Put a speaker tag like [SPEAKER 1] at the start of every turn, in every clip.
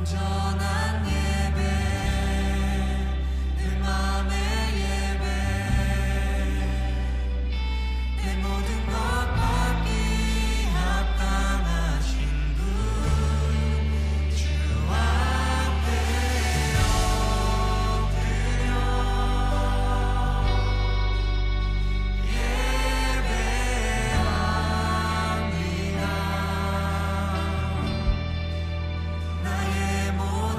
[SPEAKER 1] 온전한 예배, 내 맘의 예배, 내 모든 것 받기 합당하신 분 주 앞에 엎드려 예배합니다. 나의 모든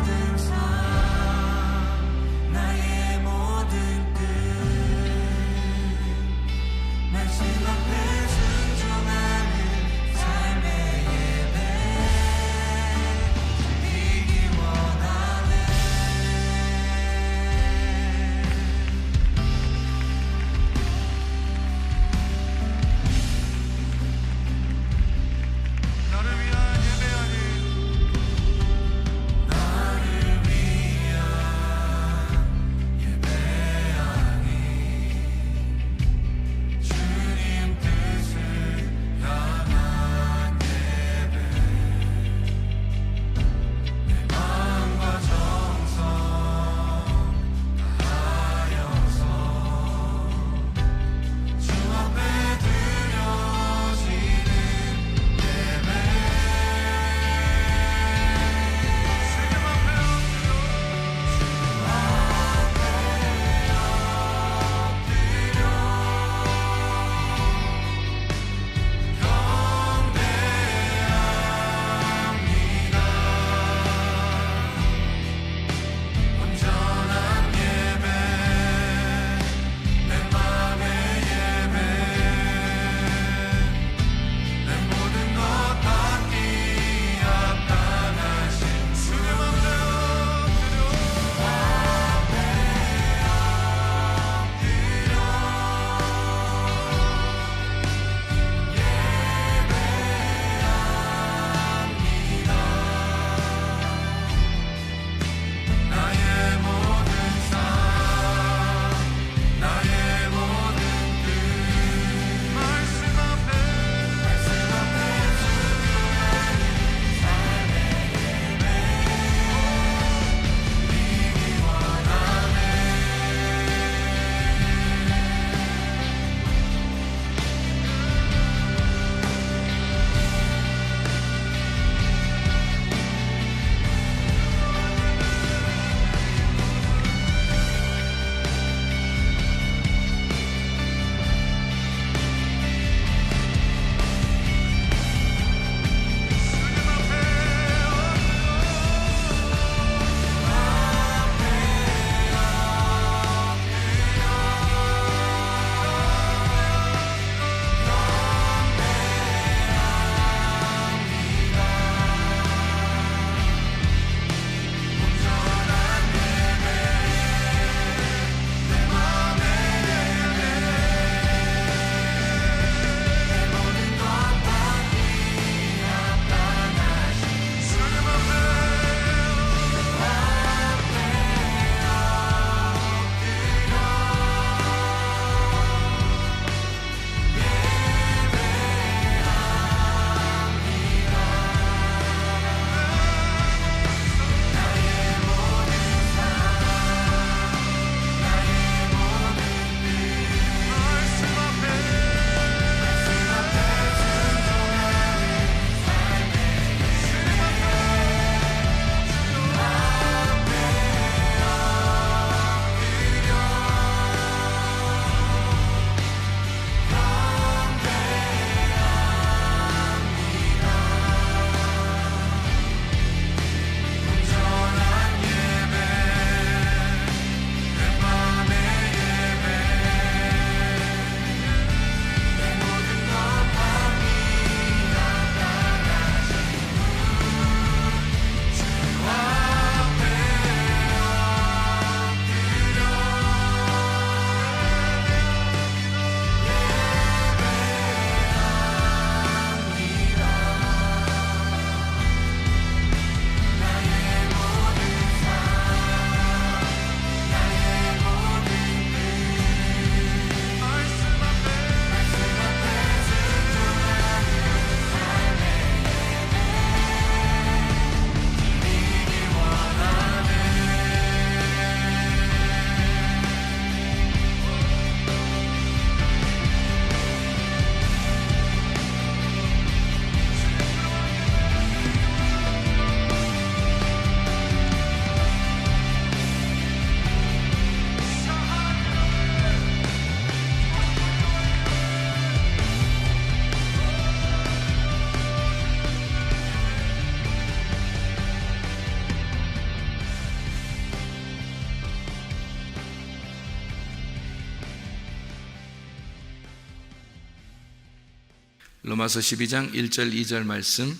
[SPEAKER 2] 로마서 12장 1절 2절 말씀.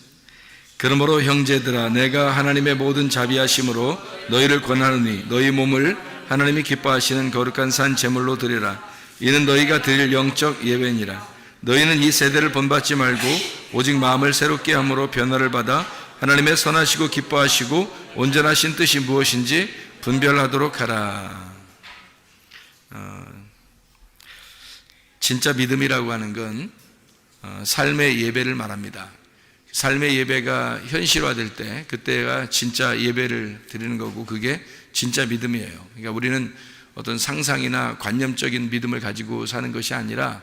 [SPEAKER 2] 그러므로 형제들아 내가 하나님의 모든 자비하심으로 너희를 권하노니 너희 몸을 하나님이 기뻐하시는 거룩한 산 제물로 드리라. 이는 너희가 드릴 영적 예배니라. 너희는 이 세대를 본받지 말고 오직 마음을 새롭게 함으로 변화를 받아 하나님의 선하시고 기뻐하시고 온전하신 뜻이 무엇인지 분별하도록 하라. 진짜 믿음이라고 하는 건 삶의 예배를 말합니다. 삶의 예배가 현실화될 때 그때가 진짜 예배를 드리는 거고 그게 진짜 믿음이에요. 그러니까 우리는 어떤 상상이나 관념적인 믿음을 가지고 사는 것이 아니라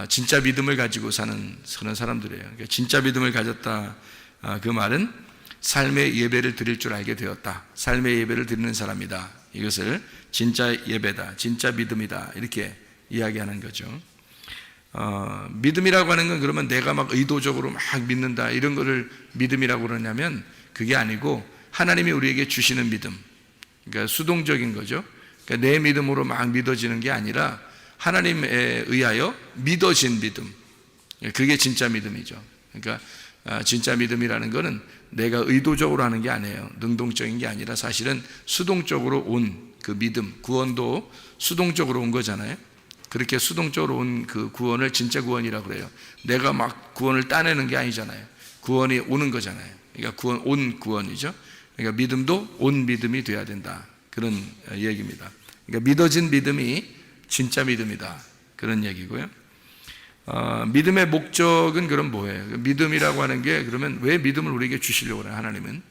[SPEAKER 2] 진짜 믿음을 가지고 사는 그런 사람들이에요. 그러니까 진짜 믿음을 가졌다, 그 말은 삶의 예배를 드릴 줄 알게 되었다, 삶의 예배를 드리는 사람이다, 이것을 진짜 예배다, 진짜 믿음이다, 이렇게 이야기하는 거죠. 믿음이라고 하는 건 그러면 내가 막 의도적으로 막 믿는다 이런 거를 믿음이라고 그러냐면 그게 아니고 하나님이 우리에게 주시는 믿음, 그러니까 수동적인 거죠. 그러니까 내 믿음으로 막 믿어지는 게 아니라 하나님에 의하여 믿어진 믿음, 그게 진짜 믿음이죠. 그러니까 진짜 믿음이라는 거는 내가 의도적으로 하는 게 아니에요. 능동적인 게 아니라 사실은 수동적으로 온 그 믿음, 구원도 수동적으로 온 거잖아요. 그렇게 수동적으로 온 그 구원을 진짜 구원이라고 그래요. 내가 막 구원을 따내는 게 아니잖아요. 구원이 오는 거잖아요. 그러니까 온 구원이죠. 그러니까 믿음도 온 믿음이 돼야 된다, 그런 얘기입니다. 그러니까 믿어진 믿음이 진짜 믿음이다, 그런 얘기고요. 믿음의 목적은 그럼 뭐예요? 믿음이라고 하는 게 그러면 왜 믿음을 우리에게 주시려고 그래요? 하나님은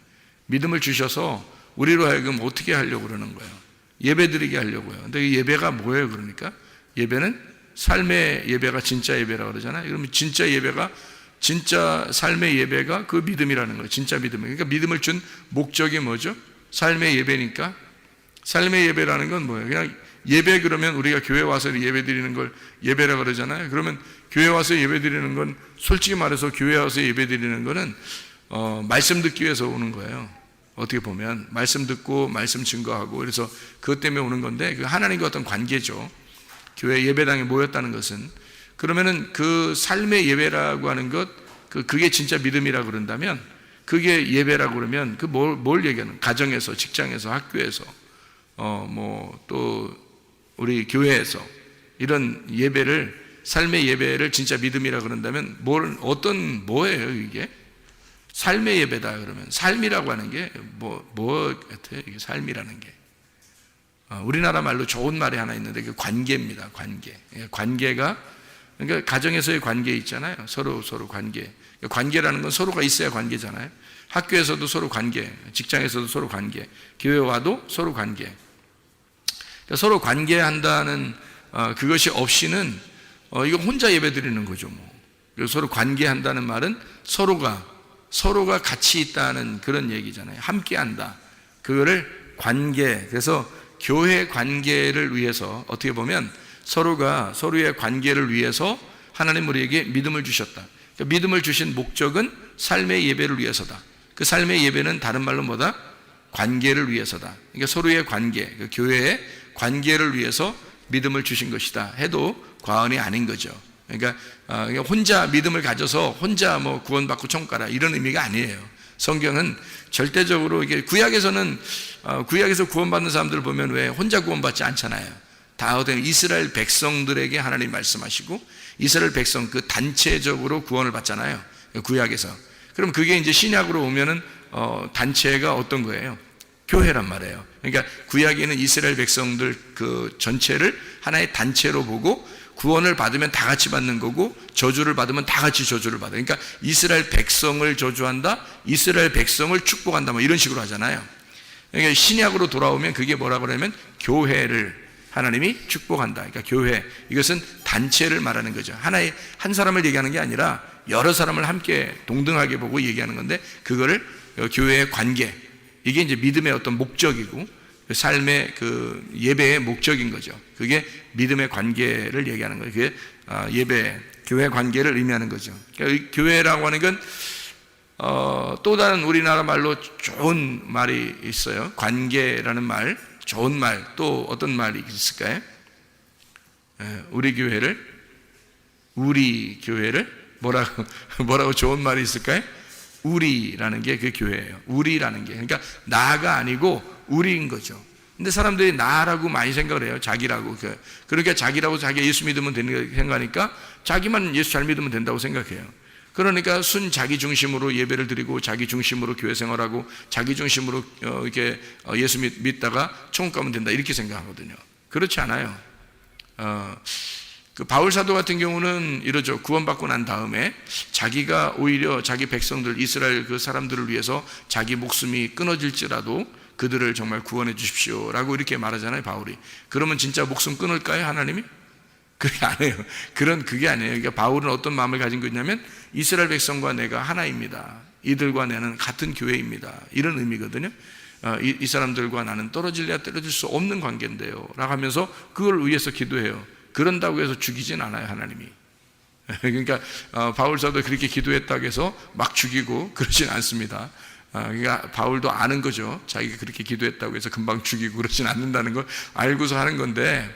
[SPEAKER 2] 믿음을 주셔서 우리로 하여금 어떻게 하려고 그러는 거예요? 예배드리게 하려고요. 근데 이 예배가 뭐예요? 그러니까 예배는 삶의 예배가 진짜 예배라고 그러잖아요. 그러면 진짜 예배가, 진짜 삶의 예배가 그 믿음이라는 거예요. 진짜 믿음. 그러니까 믿음을 준 목적이 뭐죠? 삶의 예배니까. 삶의 예배라는 건 뭐예요? 그냥 예배, 그러면 우리가 교회 와서 예배 드리는 걸 예배라고 그러잖아요. 그러면 교회 와서 예배 드리는 건 솔직히 말해서 교회 와서 예배 드리는 거는 말씀 듣기 위해서 오는 거예요. 어떻게 보면 말씀 듣고 말씀 증거하고 그래서 그것 때문에 오는 건데, 그 하나님과 어떤 관계죠. 교회 예배당에 모였다는 것은, 그러면은 그 삶의 예배라고 하는 것, 그게 진짜 믿음이라고 그런다면, 그게 예배라고 그러면 뭘 얘기하는, 가정에서, 직장에서, 학교에서, 또 우리 교회에서 이런 예배를, 삶의 예배를 진짜 믿음이라고 그런다면 뭐예요 이게? 삶의 예배다 그러면 삶이라고 하는 게 뭐 같아요? 이게 삶이라는 게 우리나라 말로 좋은 말이 하나 있는데 그 관계입니다. 관계가, 그러니까 가정에서의 관계 있잖아요. 서로 관계. 관계라는 건 서로가 있어야 관계잖아요. 학교에서도 서로 관계, 직장에서도 서로 관계, 교회와도 서로 관계. 그러니까 서로 관계한다는 그것이 없이는 이거 혼자 예배 드리는 거죠. 그래서 서로 관계한다는 말은 서로가 같이 있다는 그런 얘기잖아요. 함께한다. 그거를 관계. 그래서 교회 관계를 위해서 어떻게 보면 서로가 서로의 관계를 위해서 하나님 우리에게 믿음을 주셨다. 그러니까 믿음을 주신 목적은 삶의 예배를 위해서다. 그 삶의 예배는 다른 말로 뭐다? 관계를 위해서다. 그러니까 서로의 관계, 그 교회의 관계를 위해서 믿음을 주신 것이다 해도 과언이 아닌 거죠. 그러니까 혼자 믿음을 가져서 혼자 구원받고 천국 가라 이런 의미가 아니에요. 성경은 절대적으로 이게 구약에서 구원받는 사람들을 보면 왜 혼자 구원받지 않잖아요. 다 어떤 이스라엘 백성들에게 하나님 말씀하시고 이스라엘 백성 그 단체적으로 구원을 받잖아요. 구약에서. 그럼 그게 이제 신약으로 오면은 단체가 어떤 거예요? 교회란 말이에요. 그러니까 구약에는 이스라엘 백성들 그 전체를 하나의 단체로 보고 구원을 받으면 다 같이 받는 거고 저주를 받으면 다 같이 저주를 받아요. 그러니까 이스라엘 백성을 저주한다, 이스라엘 백성을 축복한다, 이런 식으로 하잖아요. 그러니까 신약으로 돌아오면 그게 뭐라고 그러면 교회를 하나님이 축복한다. 그러니까 교회, 이것은 단체를 말하는 거죠. 한 사람을 얘기하는 게 아니라 여러 사람을 함께 동등하게 보고 얘기하는 건데, 그거를 교회의 관계, 이게 이제 믿음의 어떤 목적이고 삶의 그 예배의 목적인 거죠. 그게 믿음의 관계를 얘기하는 거예요. 그게 교회 관계를 의미하는 거죠. 그러니까 교회라고 하는 건 또 다른 우리나라 말로 좋은 말이 있어요. 관계라는 말, 좋은 말, 또 어떤 말이 있을까요? 우리 교회를 뭐라고 좋은 말이 있을까요? 우리라는 게 그 교회예요. 우리라는 게. 그러니까 나가 아니고 우리인 거죠. 근데 사람들이 나라고 많이 생각을 해요. 자기라고. 그러니까 자기라고 자기가 예수 믿으면 되는 생각하니까 자기만 예수 잘 믿으면 된다고 생각해요. 그러니까 순 자기 중심으로 예배를 드리고 자기 중심으로 교회 생활하고 자기 중심으로 이렇게 예수 믿다가 천국 가면 된다 이렇게 생각하거든요. 그렇지 않아요. 그 바울 사도 같은 경우는 이러죠. 구원받고 난 다음에 자기가 오히려 자기 백성들 이스라엘 그 사람들을 위해서 자기 목숨이 끊어질지라도 그들을 정말 구원해 주십시오라고 이렇게 말하잖아요. 바울이. 그러면 진짜 목숨 끊을까요? 하나님이? 그게 아니에요. 그게 아니에요. 그러니까 바울은 어떤 마음을 가진 거냐면 이스라엘 백성과 내가 하나입니다. 이들과 나는 같은 교회입니다. 이런 의미거든요. 이 사람들과 나는 떨어질래야 떨어질 수 없는 관계인데요 라고 하면서 그걸 위해서 기도해요. 그런다고 해서 죽이진 않아요. 하나님이. 그러니까 바울 사도 그렇게 기도했다고 해서 막 죽이고 그러진 않습니다. 그러니까 바울도 아는 거죠. 자기가 그렇게 기도했다고 해서 금방 죽이고 그러진 않는다는 걸 알고서 하는 건데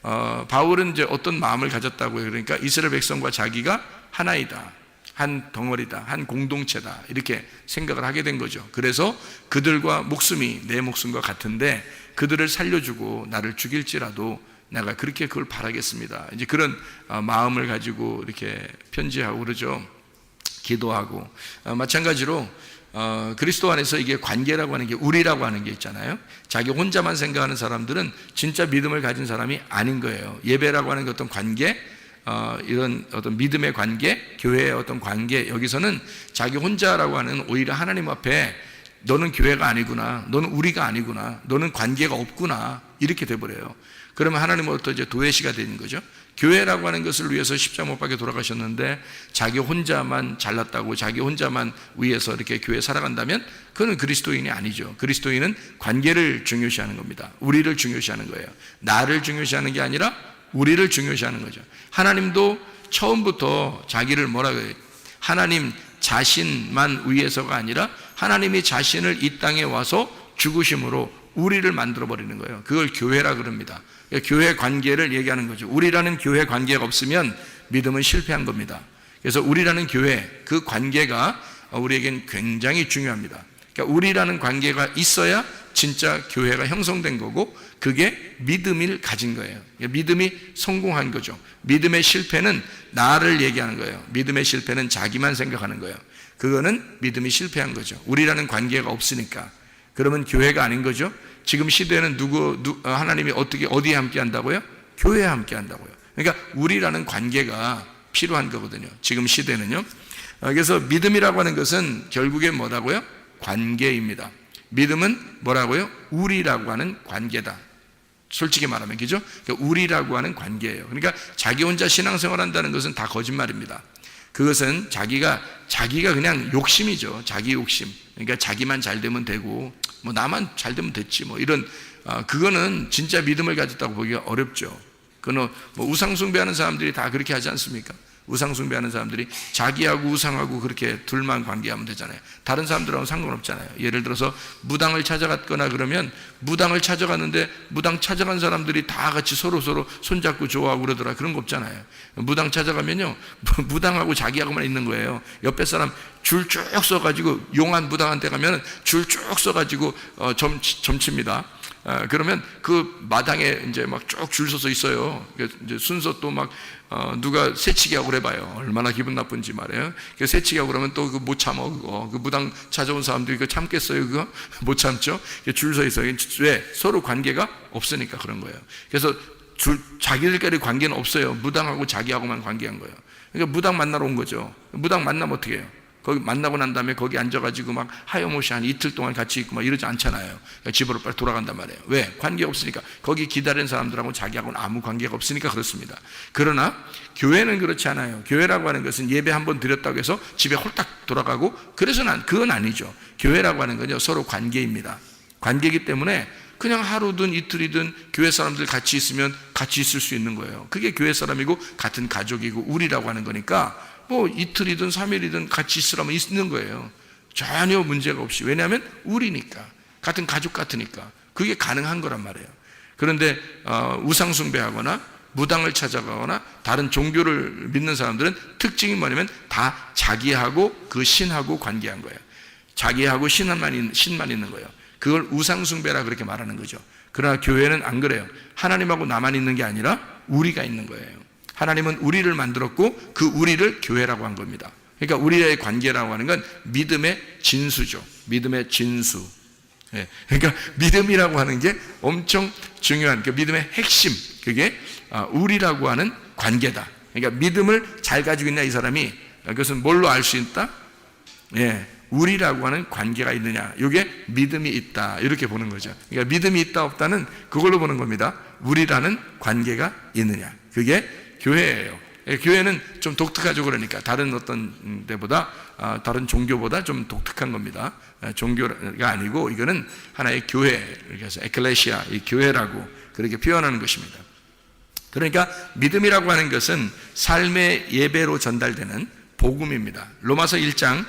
[SPEAKER 2] 바울은 이제 어떤 마음을 가졌다고요. 그러니까 이스라엘 백성과 자기가 하나이다, 한 덩어리다, 한 공동체다 이렇게 생각을 하게 된 거죠. 그래서 그들과 목숨이 내 목숨과 같은데 그들을 살려주고 나를 죽일지라도 내가 그렇게 그걸 바라겠습니다. 이제 그런 마음을 가지고 이렇게 편지하고 그러죠. 기도하고 마찬가지로 그리스도 안에서 이게 관계라고 하는 게 우리라고 하는 게 있잖아요. 자기 혼자만 생각하는 사람들은 진짜 믿음을 가진 사람이 아닌 거예요. 예배라고 하는 게 어떤 관계, 이런 어떤 믿음의 관계, 교회의 어떤 관계, 여기서는 자기 혼자라고 하는 오히려 하나님 앞에 너는 교회가 아니구나, 너는 우리가 아니구나, 너는 관계가 없구나 이렇게 돼버려요. 그러면 하나님으로부터 이제 도외시가 되는 거죠. 교회라고 하는 것을 위해서 십자가 못 박혀 돌아가셨는데 자기 혼자만 잘났다고 자기 혼자만 위해서 이렇게 교회 살아간다면 그건 그리스도인이 아니죠. 그리스도인은 관계를 중요시하는 겁니다. 우리를 중요시하는 거예요. 나를 중요시하는 게 아니라 우리를 중요시하는 거죠. 하나님도 처음부터 자기를 뭐라고 해요? 하나님 자신만 위해서가 아니라 하나님이 자신을 이 땅에 와서 죽으심으로 우리를 만들어버리는 거예요. 그걸 교회라 그럽니다. 교회 관계를 얘기하는 거죠. 우리라는 교회 관계가 없으면 믿음은 실패한 겁니다. 그래서 우리라는 교회, 그 관계가 우리에겐 굉장히 중요합니다. 그러니까 우리라는 관계가 있어야 진짜 교회가 형성된 거고 그게 믿음을 가진 거예요. 믿음이 성공한 거죠. 믿음의 실패는 나를 얘기하는 거예요. 믿음의 실패는 자기만 생각하는 거예요. 그거는 믿음이 실패한 거죠. 우리라는 관계가 없으니까. 그러면 교회가 아닌 거죠. 지금 시대는 하나님이 어디에 함께 한다고요? 교회에 함께 한다고요. 그러니까 우리라는 관계가 필요한 거거든요. 지금 시대는요. 그래서 믿음이라고 하는 것은 결국에 뭐라고요? 관계입니다. 믿음은 뭐라고요? 우리라고 하는 관계다. 솔직히 말하면 그죠? 그러니까 우리라고 하는 관계예요. 그러니까 자기 혼자 신앙생활 한다는 것은 다 거짓말입니다. 그것은 자기가 그냥 욕심이죠. 자기 욕심. 그러니까 자기만 잘 되면 되고 뭐 나만 잘 되면 됐지 뭐 이런 그거는 진짜 믿음을 가졌다고 보기가 어렵죠. 그건 뭐 우상 숭배하는 사람들이 다 그렇게 하지 않습니까? 우상 숭배하는 사람들이 자기하고 우상하고 그렇게 둘만 관계하면 되잖아요. 다른 사람들하고는 상관없잖아요. 예를 들어서 무당을 찾아갔거나 그러면 무당을 찾아갔는데 무당 찾아간 사람들이 다 같이 서로 손잡고 좋아하고 그러더라. 그런 거 없잖아요. 무당 찾아가면요 무당하고 자기하고만 있는 거예요. 옆에 사람 줄 쭉 서가지고 용한 무당한테 가면 줄 쭉 서가지고 점칩니다. 그러면 그 마당에 이제 막 쭉 줄 서서 있어요. 이제 순서 또 막 누가 새치기 하고 그래봐요. 얼마나 기분 나쁜지 말이에요. 새치기 하고 그러면 또 그 못 참어 그거. 그 무당 찾아온 사람들이 그거 참겠어요 그거? 못 참죠. 줄 서 있어요. 왜? 서로 관계가 없으니까 그런 거예요. 그래서 자기들끼리 관계는 없어요. 무당하고 자기하고만 관계한 거예요. 그러니까 무당 만나러 온 거죠. 무당 만나면 어떻게 해요? 거기 만나고 난 다음에 거기 앉아가지고 막 하염없이 한 이틀 동안 같이 있고 막 이러지 않잖아요. 그러니까 집으로 빨리 돌아간단 말이에요. 왜? 관계 없으니까. 거기 기다리는 사람들하고 자기하고는 아무 관계가 없으니까 그렇습니다. 그러나 교회는 그렇지 않아요. 교회라고 하는 것은 예배 한번 드렸다고 해서 집에 홀딱 돌아가고 그래서는 그건 아니죠. 교회라고 하는 건요 서로 관계입니다. 관계이기 때문에 그냥 하루든 이틀이든 교회 사람들 같이 있으면 같이 있을 수 있는 거예요. 그게 교회 사람이고 같은 가족이고 우리라고 하는 거니까 뭐 이틀이든 3일이든 같이 있으라면 있는 거예요. 전혀 문제가 없이. 왜냐하면 우리니까. 같은 가족 같으니까. 그게 가능한 거란 말이에요. 그런데 우상 숭배하거나 무당을 찾아가거나 다른 종교를 믿는 사람들은 특징이 뭐냐면 다 자기하고 그 신하고 관계한 거예요. 자기하고 신만 있는 거예요. 그걸 우상숭배라 그렇게 말하는 거죠. 그러나 교회는 안 그래요. 하나님하고 나만 있는 게 아니라 우리가 있는 거예요. 하나님은 우리를 만들었고 그 우리를 교회라고 한 겁니다. 그러니까 우리의 관계라고 하는 건 믿음의 진수죠. 믿음의 진수. 예. 그러니까 믿음이라고 하는 게 엄청 중요한 그 믿음의 핵심, 그게 우리라고 하는 관계다. 그러니까 믿음을 잘 가지고 있냐 이 사람이, 그것은 뭘로 알 수 있다? 예, 우리라고 하는 관계가 있느냐, 이게 믿음이 있다 이렇게 보는 거죠. 그러니까 믿음이 있다 없다는 그걸로 보는 겁니다. 우리라는 관계가 있느냐, 그게 교회예요. 교회는 좀 독특하죠. 그러니까 다른 어떤 데보다, 다른 종교보다 좀 독특한 겁니다. 종교가 아니고 이거는 하나의 교회, 그래서 에클레시아, 이 교회라고 그렇게 표현하는 것입니다. 그러니까 믿음이라고 하는 것은 삶의 예배로 전달되는 복음입니다. 로마서 1장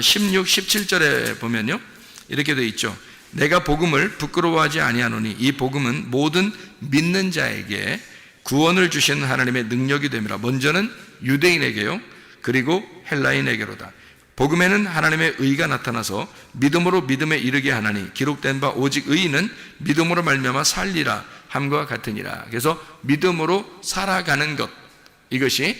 [SPEAKER 2] 16, 17절에 보면요, 이렇게 되어 있죠. 내가 복음을 부끄러워하지 아니하노니 이 복음은 모든 믿는 자에게 구원을 주시는 하나님의 능력이 됨이라. 먼저는 유대인에게요, 그리고 헬라인에게로다. 복음에는 하나님의 의가 나타나서 믿음으로 믿음에 이르게 하나니 기록된 바 오직 의인은 믿음으로 말미암아 살리라 함과 같으니라. 그래서 믿음으로 살아가는 것, 이것이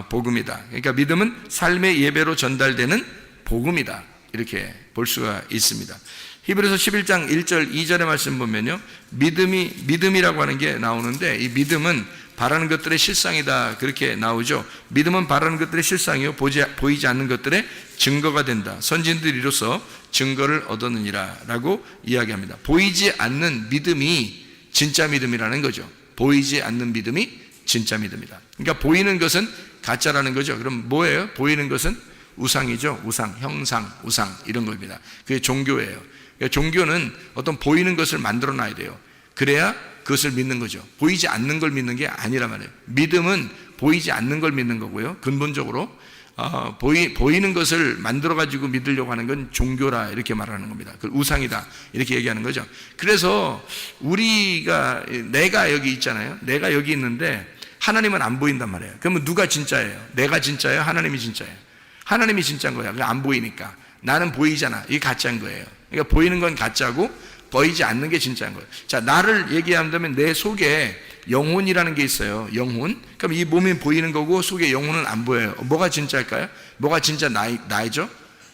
[SPEAKER 2] 복음이다. 그러니까 믿음은 삶의 예배로 전달되는 복음이다, 이렇게 볼 수가 있습니다. 히브리서 11장 1절 2절의 말씀 보면요, 믿음이라고 하는 게 나오는데, 이 믿음은 바라는 것들의 실상이다 그렇게 나오죠. 믿음은 바라는 것들의 실상이요 보이지 않는 것들의 증거가 된다. 선진들이로서 증거를 얻었느니라 라고 이야기합니다. 보이지 않는 믿음이 진짜 믿음이라는 거죠. 보이지 않는 믿음이 진짜 믿음이다. 그러니까 보이는 것은 가짜라는 거죠. 그럼 뭐예요? 보이는 것은 우상이죠. 우상, 형상, 우상, 이런 겁니다. 그게 종교예요. 그러니까 종교는 어떤 보이는 것을 만들어 놔야 돼요. 그래야 그것을 믿는 거죠. 보이지 않는 걸 믿는 게 아니란 말이에요. 믿음은 보이지 않는 걸 믿는 거고요. 근본적으로 보이는 것을 만들어 가지고 믿으려고 하는 건 종교라 이렇게 말하는 겁니다. 그 우상이다 이렇게 얘기하는 거죠. 그래서 내가 여기 있잖아요. 내가 여기 있는데 하나님은 안 보인단 말이에요. 그러면 누가 진짜예요? 내가 진짜예요? 하나님이 진짜예요? 하나님이 진짜인 거야. 그게 안 보이니까. 나는 보이잖아. 이게 가짜인 거예요. 그러니까 보이는 건 가짜고 보이지 않는 게 진짜인 거예요. 자, 나를 얘기한다면 내 속에 영혼이라는 게 있어요. 영혼. 그럼 이 몸이 보이는 거고 속에 영혼은 안 보여요. 뭐가 진짜일까요? 뭐가 진짜 나이죠?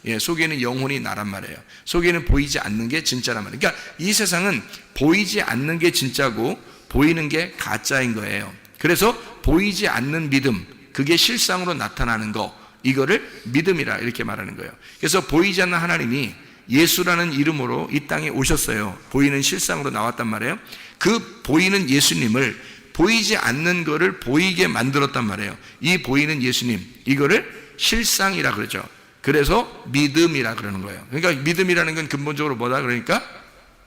[SPEAKER 2] 예, 속에는 영혼이 나란 말이에요. 속에는 보이지 않는 게 진짜란 말이에요. 그러니까 이 세상은 보이지 않는 게 진짜고 보이는 게 가짜인 거예요. 그래서 보이지 않는 믿음, 그게 실상으로 나타나는 거, 이거를 믿음이라 이렇게 말하는 거예요. 그래서 보이지 않는 하나님이 예수라는 이름으로 이 땅에 오셨어요. 보이는 실상으로 나왔단 말이에요. 그 보이는 예수님을 보이지 않는 거를 보이게 만들었단 말이에요. 이 보이는 예수님, 이거를 실상이라 그러죠. 그래서 믿음이라 그러는 거예요. 그러니까 믿음이라는 건 근본적으로 뭐다? 그러니까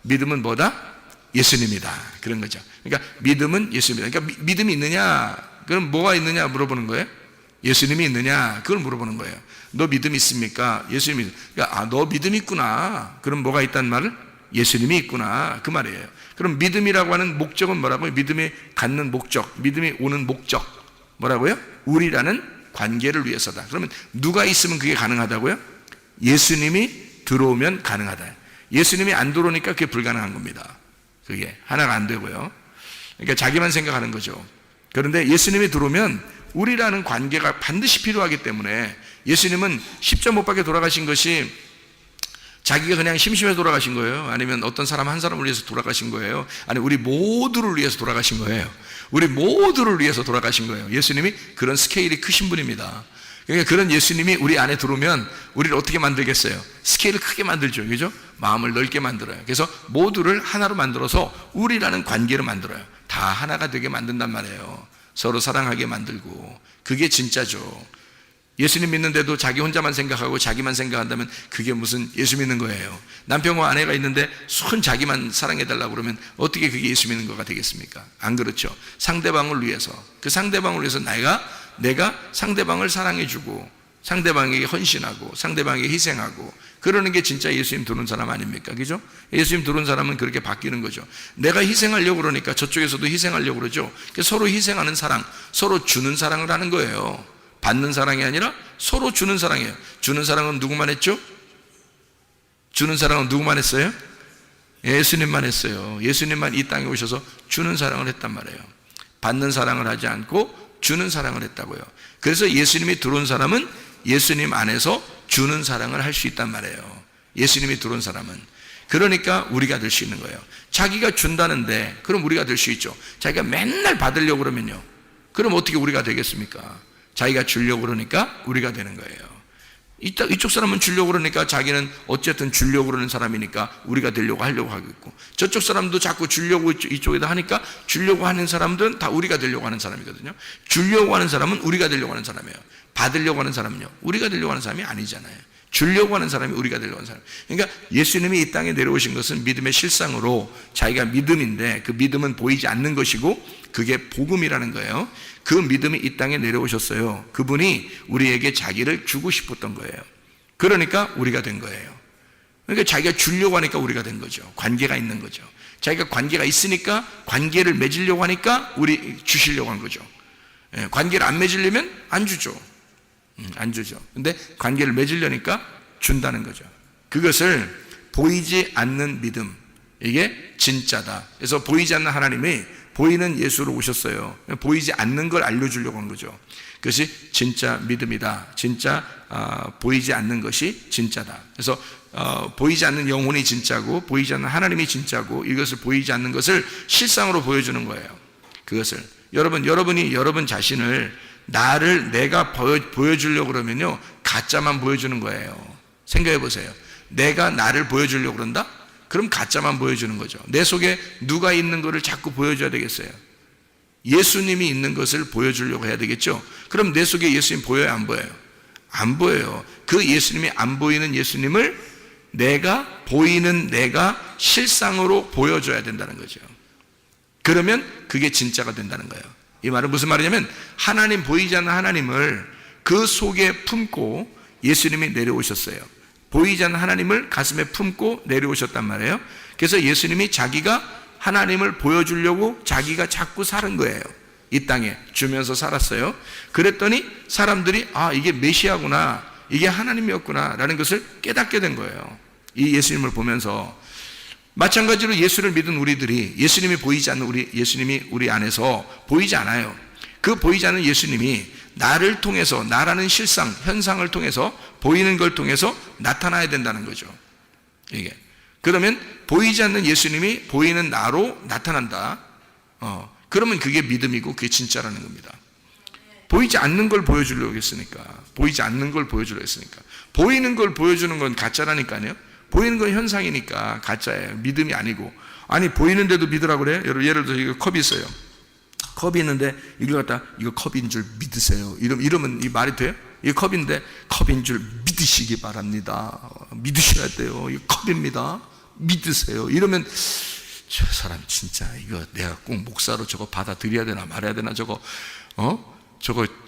[SPEAKER 2] 믿음은 뭐다? 예수님이다, 그런 거죠. 그러니까 믿음은 예수님이다. 그러니까 믿음이 있느냐? 그럼 뭐가 있느냐 물어보는 거예요. 예수님이 있느냐? 그걸 물어보는 거예요. 너 믿음 있습니까? 예수님이. 그러니까 너 믿음 있구나. 그럼 뭐가 있다는 말을? 예수님이 있구나, 그 말이에요. 그럼 믿음이라고 하는 목적은 뭐라고요? 믿음이 갖는 목적, 믿음이 오는 목적 뭐라고요? 우리라는 관계를 위해서다. 그러면 누가 있으면 그게 가능하다고요? 예수님이 들어오면 가능하다. 예수님이 안 들어오니까 그게 불가능한 겁니다. 그게 하나가 안 되고요. 그러니까 자기만 생각하는 거죠. 그런데 예수님이 들어오면 우리라는 관계가 반드시 필요하기 때문에, 예수님은 십자 못 박혀 돌아가신 것이 자기가 그냥 심심해서 돌아가신 거예요? 아니면 어떤 사람 한 사람을 위해서 돌아가신 거예요? 아니, 우리 모두를 위해서 돌아가신 거예요. 우리 모두를 위해서 돌아가신 거예요. 예수님이 그런 스케일이 크신 분입니다. 그러니까 그런 예수님이 우리 안에 들어오면 우리를 어떻게 만들겠어요? 스케일을 크게 만들죠. 그죠? 마음을 넓게 만들어요. 그래서 모두를 하나로 만들어서 우리라는 관계를 만들어요. 다 하나가 되게 만든단 말이에요. 서로 사랑하게 만들고. 그게 진짜죠. 예수님 믿는데도 자기 혼자만 생각하고 자기만 생각한다면 그게 무슨 예수 믿는 거예요. 남편과 아내가 있는데 손 자기만 사랑해달라고 그러면 어떻게 그게 예수 믿는 거가 되겠습니까? 안 그렇죠. 상대방을 위해서, 그 상대방을 위해서 내가 상대방을 사랑해주고 상대방에게 헌신하고 상대방에게 희생하고 그러는 게 진짜 예수님 들어온 사람 아닙니까? 그죠? 예수님 들어온 사람은 그렇게 바뀌는 거죠. 내가 희생하려고 그러니까 저쪽에서도 희생하려고 그러죠. 서로 희생하는 사랑, 서로 주는 사랑을 하는 거예요. 받는 사랑이 아니라 서로 주는 사랑이에요. 주는 사랑은 누구만 했죠? 주는 사랑은 누구만 했어요? 예수님만 했어요. 예수님만 이 땅에 오셔서 주는 사랑을 했단 말이에요. 받는 사랑을 하지 않고 주는 사랑을 했다고요. 그래서 예수님이 들어온 사람은 예수님 안에서 주는 사랑을 할 수 있단 말이에요. 예수님이 들어온 사람은. 그러니까 우리가 될 수 있는 거예요. 자기가 준다는데 그럼 우리가 될 수 있죠. 자기가 맨날 받으려고 그러면요, 그럼 어떻게 우리가 되겠습니까? 자기가 주려고 그러니까 우리가 되는 거예요. 이쪽 사람은 주려고 그러니까 자기는 어쨌든 주려고 그러는 사람이니까 우리가 되려고 하려고 하겠고, 저쪽 사람도 자꾸 주려고 이쪽에다 하니까 주려고 하는 사람들은 다 우리가 되려고 하는 사람이거든요. 주려고 하는 사람은 우리가 되려고 하는 사람이에요. 받으려고 하는 사람은요, 우리가 되려고 하는 사람이 아니잖아요. 주려고 하는 사람이 우리가 되려고 하는 사람. 그러니까 예수님이 이 땅에 내려오신 것은 믿음의 실상으로, 자기가 믿음인데 그 믿음은 보이지 않는 것이고 그게 복음이라는 거예요. 그 믿음이 이 땅에 내려오셨어요. 그분이 우리에게 자기를 주고 싶었던 거예요. 그러니까 우리가 된 거예요. 그러니까 자기가 주려고 하니까 우리가 된 거죠. 관계가 있는 거죠. 자기가 관계가 있으니까 관계를 맺으려고 하니까 우리 주시려고 한 거죠. 관계를 안 맺으려면 안 주죠. 안 주죠. 근데 관계를 맺으려니까 준다는 거죠. 그것을 보이지 않는 믿음, 이게 진짜다. 그래서 보이지 않는 하나님이 보이는 예수로 오셨어요. 보이지 않는 걸 알려주려고 한 거죠. 그것이 진짜 믿음이다. 진짜 보이지 않는 것이 진짜다. 그래서 보이지 않는 영혼이 진짜고 보이지 않는 하나님이 진짜고, 이것을 보이지 않는 것을 실상으로 보여주는 거예요. 그것을 여러분이 여러분 자신을 내가 보여주려고 그러면요, 가짜만 보여주는 거예요. 생각해 보세요. 내가 나를 보여주려고 그런다? 그럼 가짜만 보여주는 거죠. 내 속에 누가 있는 것을 자꾸 보여줘야 되겠어요? 예수님이 있는 것을 보여주려고 해야 되겠죠? 그럼 내 속에 예수님 보여요, 안 보여요? 안 보여요. 그 예수님이 안 보이는 예수님을 보이는 내가 실상으로 보여줘야 된다는 거죠. 그러면 그게 진짜가 된다는 거예요. 이 말은 무슨 말이냐면, 하나님, 보이지 않는 하나님을 그 속에 품고 예수님이 내려오셨어요. 보이지 않는 하나님을 가슴에 품고 내려오셨단 말이에요. 그래서 예수님이 자기가 하나님을 보여주려고 자기가 자꾸 사는 거예요. 이 땅에 주면서 살았어요. 그랬더니 사람들이 이게 메시아구나, 이게 하나님이었구나 라는 것을 깨닫게 된 거예요. 이 예수님을 보면서. 마찬가지로 예수를 믿은 우리들이, 예수님이 보이지 않는 예수님이 우리 안에서 보이지 않아요. 그 보이지 않는 예수님이 나를 통해서, 나라는 실상, 현상을 통해서, 보이는 걸 통해서 나타나야 된다는 거죠. 이게. 그러면 보이지 않는 예수님이 보이는 나로 나타난다. 그러면 그게 믿음이고 그게 진짜라는 겁니다. 보이지 않는 걸 보여주려고 했으니까. 보이지 않는 걸 보여주려고 했으니까. 보이는 걸 보여주는 건 가짜라니까요. 보이는 건 현상이니까 가짜예요. 믿음이 아니고. 아니, 보이는데도 믿으라고 그래요? 예를 들어서 이거 컵이 있어요. 컵이 있는데 이걸 갖다 이거 컵인 줄 믿으세요. 이러면 이 말이 돼요? 이 컵인데 컵인 줄 믿으시기 바랍니다. 믿으셔야 돼요. 이 컵입니다. 믿으세요. 이러면 저 사람 진짜 이거 내가 꼭 목사로 저거 받아들여야 되나 말아야 되나, 저거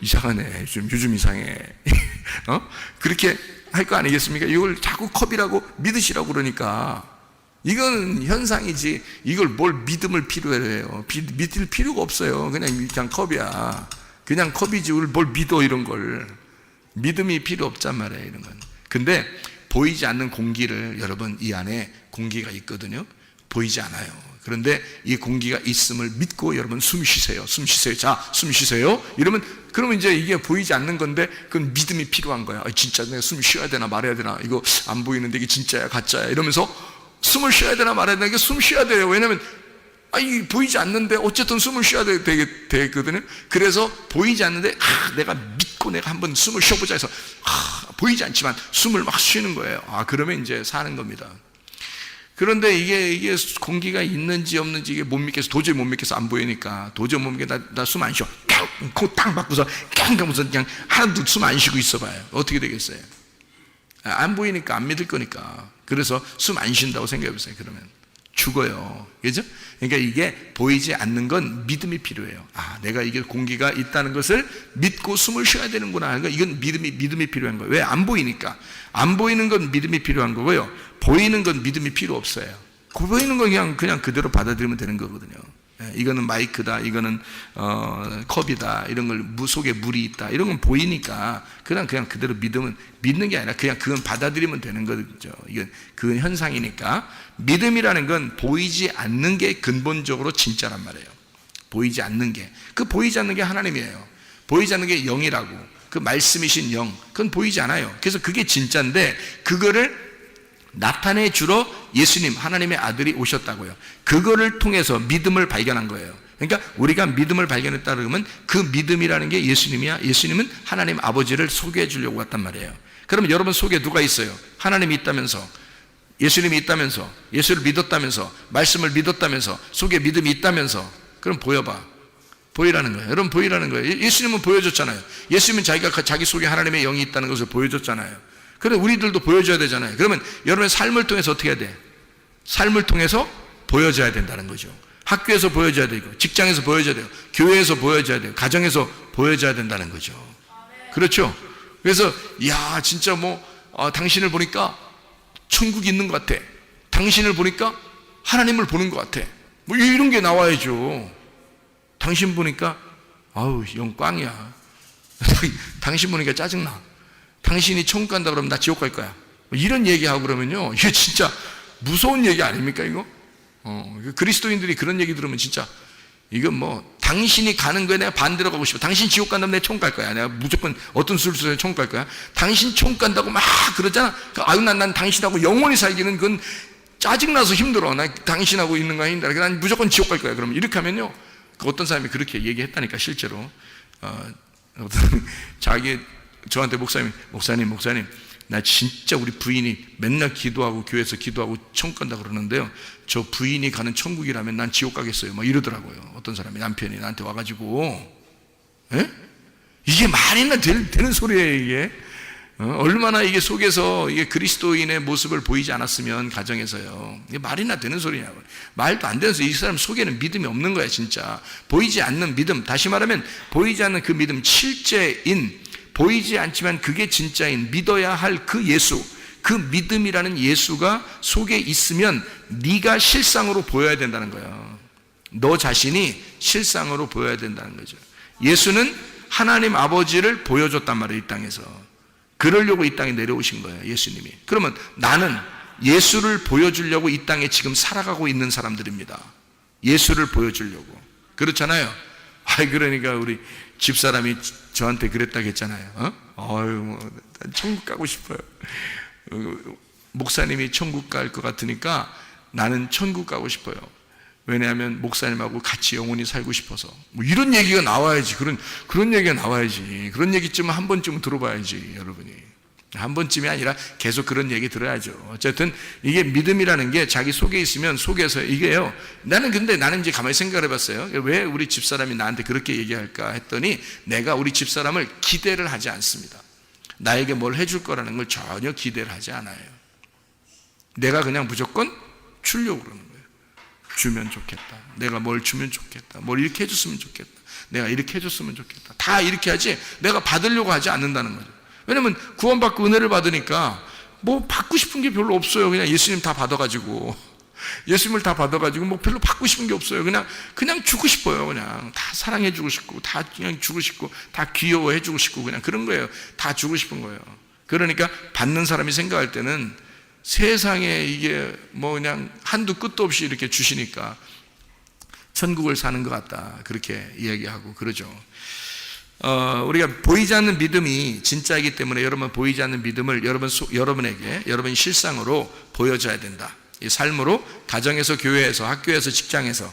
[SPEAKER 2] 이상하네. 요즘 이상해. 그렇게 할 거 아니겠습니까? 이걸 자꾸 컵이라고 믿으시라고 그러니까 이건 현상이지, 이걸 뭘 믿음을 필요해요. 믿을 필요가 없어요. 그냥 컵이야. 그냥 컵이지 뭘 믿어. 이런 걸 믿음이 필요 없단 말이에요. 이런 건. 근데 보이지 않는 공기를, 여러분, 이 안에 공기가 있거든요. 보이지 않아요. 그런데 이 공기가 있음을 믿고 여러분 숨 쉬세요. 숨 쉬세요. 자, 숨 쉬세요. 그러면 이제 이게 보이지 않는 건데 그건 믿음이 필요한 거야. 진짜 내가 숨 쉬어야 되나 말아야 되나, 이거 안 보이는데 이게 진짜야 가짜야, 이러면서 숨을 쉬어야 되나 말아야 되나, 이게 숨 쉬어야 돼요. 왜냐면 이게 보이지 않는데 어쨌든 숨을 쉬어야 되거든요. 그래서 보이지 않는데 내가 믿고 내가 한번 숨을 쉬어보자 해서 보이지 않지만 숨을 막 쉬는 거예요. 그러면 이제 사는 겁니다. 그런데 이게 공기가 있는지 없는지 이게 못 믿겠어. 도저히 못 믿겠어. 안 보이니까. 도저히 못 믿겠어. 나 숨 안 쉬어. 코 딱 막고서 하면서 그냥 하나도 숨 안 쉬고 있어봐요. 어떻게 되겠어요? 안 보이니까, 안 믿을 거니까. 그래서 숨 안 쉰다고 생각해보세요. 그러면 죽어요. 그죠? 그러니까 이게 보이지 않는 건 믿음이 필요해요. 아, 내가 이게 공기가 있다는 것을 믿고 숨을 쉬어야 되는구나. 그러니까 이건 믿음이 필요한 거예요. 왜? 안 보이니까. 안 보이는 건 믿음이 필요한 거고요. 보이는 건 믿음이 필요 없어요. 보이는 건 그냥 그대로 받아들이면 되는 거거든요. 이거는 마이크다, 이거는 컵이다, 이런 걸 속에 물이 있다, 이런 건 보이니까 그냥 그대로 믿는 게 아니라 그냥 그건 받아들이면 되는 거죠. 이건 그건 현상이니까. 믿음이라는 건 보이지 않는 게 근본적으로 진짜란 말이에요. 보이지 않는 게, 그 보이지 않는 게 하나님이에요. 보이지 않는 게 영이라고, 그 말씀이신 영, 그건 보이지 않아요. 그래서 그게 진짜인데 그거를 나타내 주러 예수님, 하나님의 아들이 오셨다고요. 그거를 통해서 믿음을 발견한 거예요. 그러니까 우리가 믿음을 발견했다 그러면 그 믿음이라는 게 예수님이야. 예수님은 하나님 아버지를 소개해 주려고 왔단 말이에요. 그러면 여러분 속에 누가 있어요? 하나님이 있다면서, 예수님이 있다면서, 예수를 믿었다면서, 말씀을 믿었다면서, 속에 믿음이 있다면서. 그럼 보여봐. 보이라는 거예요. 여러분 보이라는 거예요. 예수님은 보여줬잖아요. 예수님은 자기 속에 하나님의 영이 있다는 것을 보여줬잖아요. 그래, 우리들도 보여줘야 되잖아요. 그러면 여러분의 삶을 통해서 어떻게 해야 돼? 삶을 통해서 보여줘야 된다는 거죠. 학교에서 보여줘야 되고, 직장에서 보여줘야 되고, 교회에서 보여줘야 되고, 가정에서 보여줘야 된다는 거죠. 그렇죠? 그래서 야, 진짜 당신을 보니까 천국이 있는 것 같아. 당신을 보니까 하나님을 보는 것 같아. 이런 게 나와야죠. 당신 보니까 아우 영 꽝이야. 당신 보니까 짜증나. 당신이 천국 간다 그러면 나 지옥 갈 거야. 이런 얘기하고 그러면요, 이게 진짜 무서운 얘기 아닙니까 이거? 그리스도인들이 그런 얘기 들으면 진짜 이건 당신이 가는 거에 내가 반대로 가고 싶어. 당신 지옥 간다면 내가 천국 갈 거야. 내가 무조건 어떤 수를 써서 천국 갈 거야. 당신 천국 간다고 막 그러잖아. 아유 난 당신하고 영원히 살기는 그건 짜증나서 힘들어. 나 당신하고 있는 거야 힘들어. 난 무조건 지옥 갈 거야. 그러면 이렇게 하면요, 어떤 사람이 그렇게 얘기했다니까 실제로. 저한테 목사님, 나 진짜 우리 부인이 맨날 기도하고 교회에서 기도하고 천국 간다 그러는데요, 저 부인이 가는 천국이라면 난 지옥 가겠어요. 이러더라고요. 어떤 사람이, 남편이 나한테 와가지고, 이게 말이나 되는 소리예요, 이게. 얼마나 이게 속에서 이게 그리스도인의 모습을 보이지 않았으면 가정에서요, 이게 말이나 되는 소리냐고. 말도 안 되는 소리. 이 사람 속에는 믿음이 없는 거야, 진짜. 보이지 않는 믿음, 다시 말하면 보이지 않는 그 믿음, 실제인, 보이지 않지만 그게 진짜인, 믿어야 할 그 예수, 그 믿음이라는 예수가 속에 있으면 네가 실상으로 보여야 된다는 거예요. 너 자신이 실상으로 보여야 된다는 거죠. 예수는 하나님 아버지를 보여줬단 말이에요, 이 땅에서. 그러려고 이 땅에 내려오신 거예요, 예수님이. 그러면 나는 예수를 보여주려고 이 땅에 지금 살아가고 있는 사람들입니다. 예수를 보여주려고. 그렇잖아요. 그러니까 우리 집사람이 저한테 그랬다고 했잖아요. 천국 가고 싶어요. 목사님이 천국 갈 것 같으니까 나는 천국 가고 싶어요. 왜냐하면 목사님하고 같이 영원히 살고 싶어서. 이런 얘기가 나와야지. 그런 얘기가 나와야지. 그런 얘기쯤은 한 번쯤은 들어봐야지, 여러분이. 한 번쯤이 아니라 계속 그런 얘기 들어야죠. 어쨌든 이게 믿음이라는 게 자기 속에 있으면 속에서 이게요. 나는 이제 가만히 생각을 해봤어요. 왜 우리 집사람이 나한테 그렇게 얘기할까 했더니, 내가 우리 집사람을 기대를 하지 않습니다. 나에게 뭘 해줄 거라는 걸 전혀 기대를 하지 않아요. 내가 그냥 무조건 주려고 그러는 거예요. 주면 좋겠다. 내가 뭘 주면 좋겠다. 뭘 이렇게 해줬으면 좋겠다. 내가 이렇게 해줬으면 좋겠다. 다 이렇게 하지 내가 받으려고 하지 않는다는 거죠. 왜냐면 구원받고 은혜를 받으니까 받고 싶은 게 별로 없어요. 그냥 예수님 다 받아가지고, 예수님을 다 받아가지고 별로 받고 싶은 게 없어요. 그냥 주고 싶어요. 그냥 다 사랑해주고 싶고, 다 그냥 주고 싶고, 다 귀여워해주고 싶고, 그냥 그런 거예요. 다 주고 싶은 거예요. 그러니까 받는 사람이 생각할 때는 세상에 이게 그냥 한두 끝도 없이 이렇게 주시니까 천국을 사는 것 같다, 그렇게 이야기하고 그러죠. 우리가 보이지 않는 믿음이 진짜이기 때문에 여러분 보이지 않는 믿음을 여러분에게 여러분 실상으로 보여줘야 된다. 이 삶으로, 가정에서, 교회에서, 학교에서, 직장에서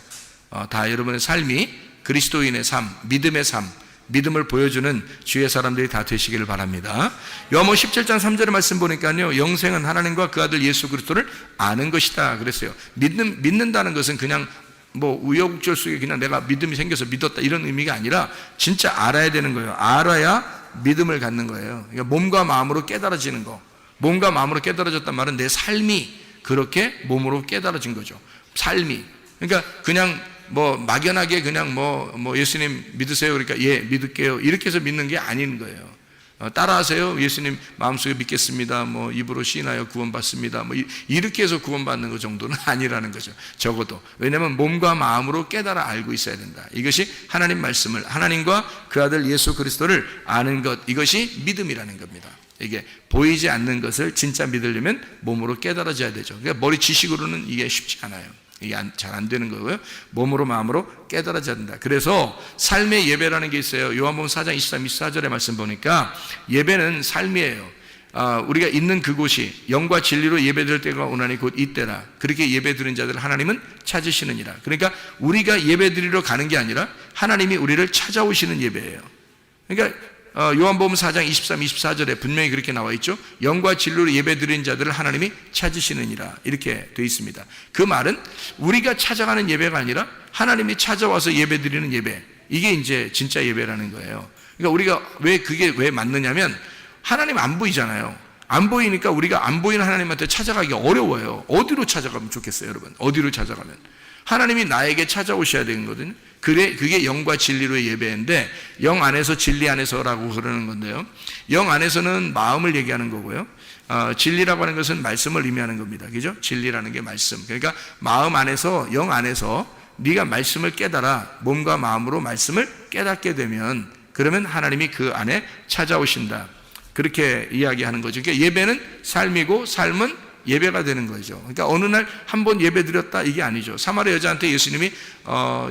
[SPEAKER 2] 다 여러분의 삶이 그리스도인의 삶, 믿음의 삶, 믿음을 보여주는 주의 사람들이 다 되시기를 바랍니다. 요한복음 17장 3절의 말씀 보니까요, 영생은 하나님과 그 아들 예수 그리스도를 아는 것이다 그랬어요. 믿는다는 것은 그냥 우여곡절 속에 그냥 내가 믿음이 생겨서 믿었다 이런 의미가 아니라 진짜 알아야 되는 거예요. 알아야 믿음을 갖는 거예요. 그러니까 몸과 마음으로 깨달아지는 거. 몸과 마음으로 깨달아졌단 말은 내 삶이 그렇게 몸으로 깨달아진 거죠. 삶이. 그러니까 그냥 뭐 막연하게 그냥 뭐 예수님 믿으세요 그러니까 예 믿을게요 이렇게 해서 믿는 게 아닌 거예요. 따라하세요. 예수님 마음속에 믿겠습니다. 뭐 입으로 시인하여 구원받습니다. 뭐 이렇게 해서 구원받는 것 정도는 아니라는 거죠. 적어도. 왜냐하면 몸과 마음으로 깨달아 알고 있어야 된다. 이것이 하나님 말씀을, 하나님과 그 아들 예수 그리스도를 아는 것, 이것이 믿음이라는 겁니다. 이게 보이지 않는 것을 진짜 믿으려면 몸으로 깨달아져야 되죠. 그러니까 머리 지식으로는 이게 쉽지 않아요. 이게 잘 안 되는 거고요. 몸으로 마음으로 깨달아져야 된다. 그래서 삶의 예배라는 게 있어요. 요한복음 4장 23, 24절의 말씀 보니까 예배는 삶이에요. 우리가 있는 그곳이 영과 진리로 예배드릴 때가 오나니 곧 이때라. 그렇게 예배드린 자들 하나님은 찾으시느니라. 그러니까 우리가 예배드리러 가는 게 아니라 하나님이 우리를 찾아오시는 예배예요. 그러니까 요한복음 4장 23, 24절에 분명히 그렇게 나와 있죠. 영과 진리로 예배드린 자들을 하나님이 찾으시느니라 이렇게 되어 있습니다. 그 말은 우리가 찾아가는 예배가 아니라 하나님이 찾아와서 예배드리는 예배, 이게 이제 진짜 예배라는 거예요. 그러니까 우리가 그게 왜 맞느냐면 하나님 안 보이잖아요. 안 보이니까 우리가 안 보이는 하나님한테 찾아가기 어려워요. 어디로 찾아가면 좋겠어요, 여러분? 어디로 찾아가면? 하나님이 나에게 찾아오셔야 되는 거거든요. 그게 영과 진리로의 예배인데, 영 안에서 진리 안에서라고 그러는 건데요. 영 안에서는 마음을 얘기하는 거고요. 진리라고 하는 것은 말씀을 의미하는 겁니다. 그죠? 진리라는 게 말씀. 그러니까 마음 안에서, 영 안에서 네가 말씀을 깨달아 몸과 마음으로 말씀을 깨닫게 되면, 그러면 하나님이 그 안에 찾아오신다. 그렇게 이야기하는 거죠. 그러니까 예배는 삶이고 삶은 예배가 되는 거죠. 그러니까 어느 날 한 번 예배 드렸다 이게 아니죠. 사마리아 여자한테 예수님이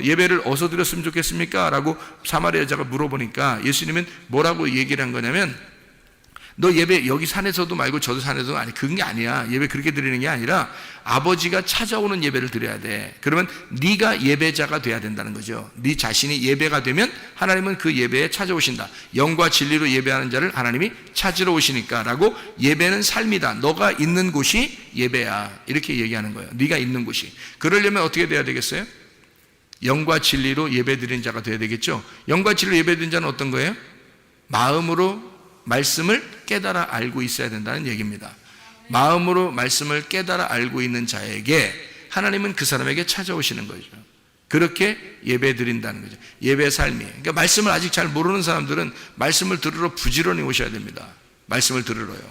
[SPEAKER 2] 예배를 어디서 드렸으면 좋겠습니까? 라고 사마리아 여자가 물어보니까 예수님은 뭐라고 얘기를 한 거냐면, 너 예배 여기 산에서도 말고 저도 산에서도 아니, 그게 아니야. 예배 그렇게 드리는 게 아니라 아버지가 찾아오는 예배를 드려야 돼. 그러면 네가 예배자가 돼야 된다는 거죠. 네 자신이 예배가 되면 하나님은 그 예배에 찾아오신다. 영과 진리로 예배하는 자를 하나님이 찾으러 오시니까 라고, 예배는 삶이다. 너가 있는 곳이 예배야. 이렇게 얘기하는 거예요. 네가 있는 곳이. 그러려면 어떻게 돼야 되겠어요? 영과 진리로 예배드리는 자가 돼야 되겠죠. 영과 진리로 예배드리는 자는 어떤 거예요? 마음으로 말씀을 깨달아 알고 있어야 된다는 얘기입니다. 마음으로 말씀을 깨달아 알고 있는 자에게 하나님은 그 사람에게 찾아오시는 거죠. 그렇게 예배 드린다는 거죠. 예배 삶이에요. 그러니까 말씀을 아직 잘 모르는 사람들은 말씀을 들으러 부지런히 오셔야 됩니다. 말씀을 들으러요.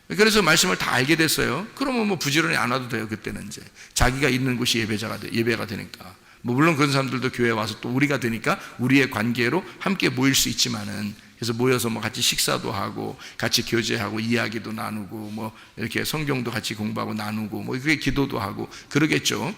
[SPEAKER 2] 그래서 말씀을 다 알게 됐어요. 그러면 뭐 부지런히 안 와도 돼요. 그때는 이제 자기가 있는 곳이 예배가 되니까. 뭐 물론 그런 사람들도 교회에 와서 또 우리가 되니까 우리의 관계로 함께 모일 수 있지만은, 그래서 모여서 뭐 같이 식사도 하고 같이 교제하고 이야기도 나누고 뭐 이렇게 성경도 같이 공부하고 나누고 뭐 그게 기도도 하고 그러겠죠.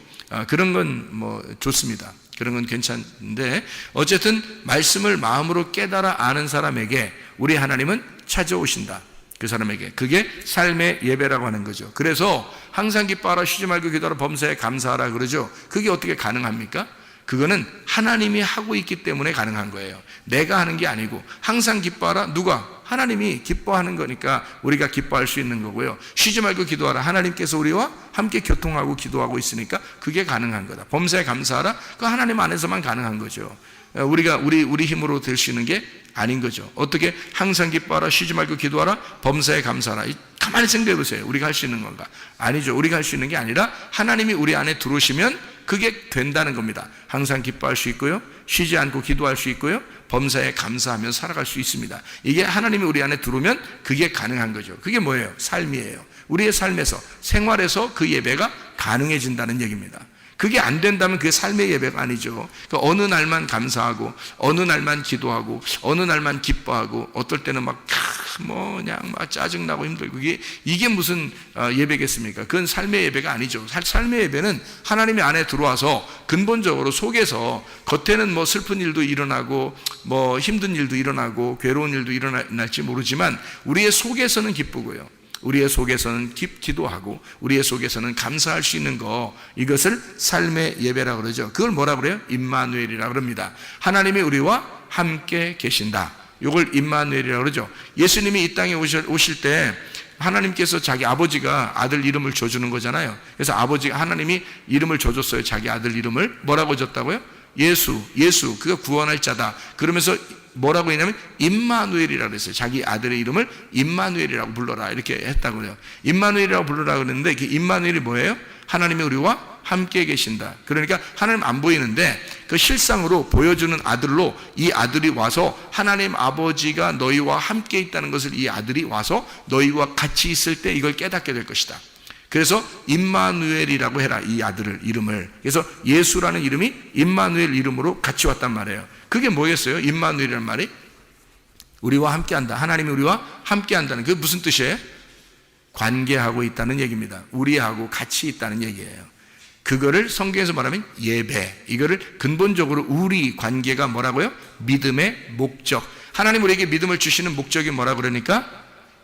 [SPEAKER 2] 그런 건 뭐 좋습니다. 그런 건 괜찮은데, 어쨌든 말씀을 마음으로 깨달아 아는 사람에게 우리 하나님은 찾아오신다. 그 사람에게. 그게 삶의 예배라고 하는 거죠. 그래서 항상 기뻐하라, 쉬지 말고 기도하라, 범사에 감사하라 그러죠. 그게 어떻게 가능합니까? 그거는 하나님이 하고 있기 때문에 가능한 거예요. 내가 하는 게 아니고. 항상 기뻐하라, 누가? 하나님이 기뻐하는 거니까 우리가 기뻐할 수 있는 거고요. 쉬지 말고 기도하라, 하나님께서 우리와 함께 교통하고 기도하고 있으니까 그게 가능한 거다. 범사에 감사하라, 그 하나님 안에서만 가능한 거죠. 우리가 우리 힘으로 될 수 있는 게 아닌 거죠. 어떻게 항상 기뻐하라, 쉬지 말고 기도하라, 범사에 감사하라. 가만히 생각해 보세요. 우리가 할 수 있는 건가? 아니죠. 우리가 할 수 있는 게 아니라 하나님이 우리 안에 들어오시면 그게 된다는 겁니다. 항상 기뻐할 수 있고요, 쉬지 않고 기도할 수 있고요, 범사에 감사하며 살아갈 수 있습니다. 이게 하나님이 우리 안에 들어오면 그게 가능한 거죠. 그게 뭐예요? 삶이에요. 우리의 삶에서, 생활에서 그 예배가 가능해진다는 얘기입니다. 그게 안 된다면 그게 삶의 예배가 아니죠. 그러니까 어느 날만 감사하고, 어느 날만 기도하고, 어느 날만 기뻐하고, 어떨 때는 그냥 짜증나고 힘들고, 이게 무슨 예배겠습니까? 그건 삶의 예배가 아니죠. 삶의 예배는 하나님의 안에 들어와서 근본적으로 속에서, 겉에는 뭐 슬픈 일도 일어나고, 뭐 힘든 일도 일어나고, 괴로운 일도 일어날지 모르지만, 우리의 속에서는 기쁘고요, 우리의 속에서는 기도하고 우리의 속에서는 감사할 수 있는 거, 이것을 삶의 예배라고 그러죠. 그걸 뭐라고 그래요? 임마누엘이라고 그럽니다. 하나님이 우리와 함께 계신다. 이걸 임마누엘이라고 그러죠. 예수님이 이 땅에 오실 때 하나님께서 자기 아버지가 아들 이름을 줘주는 거잖아요. 그래서 하나님이 이름을 줘줬어요. 자기 아들 이름을 뭐라고 줬다고요? 예수, 그가 구원할 자다. 그러면서 뭐라고 했냐면 임마누엘이라고 했어요. 자기 아들의 이름을 임마누엘이라고 불러라 이렇게 했다고 그래요. 임마누엘이라고 불러라 그랬는데 그 임마누엘이 뭐예요? 하나님이 우리와 함께 계신다. 그러니까 하나님 안 보이는데 그 실상으로 보여주는 아들로 이 아들이 와서 하나님 아버지가 너희와 함께 있다는 것을 이 아들이 와서 너희와 같이 있을 때 이걸 깨닫게 될 것이다. 그래서 임마누엘이라고 해라, 이 아들을 이름을. 그래서 예수라는 이름이 임마누엘 이름으로 같이 왔단 말이에요. 그게 뭐겠어요? 임마누엘이라는 말이 우리와 함께한다. 하나님이 우리와 함께한다는 그게 무슨 뜻이에요? 관계하고 있다는 얘기입니다. 우리하고 같이 있다는 얘기예요. 그거를 성경에서 말하면 예배, 이거를 근본적으로 우리 관계가 뭐라고요? 믿음의 목적. 하나님 우리에게 믿음을 주시는 목적이 뭐라 그러니까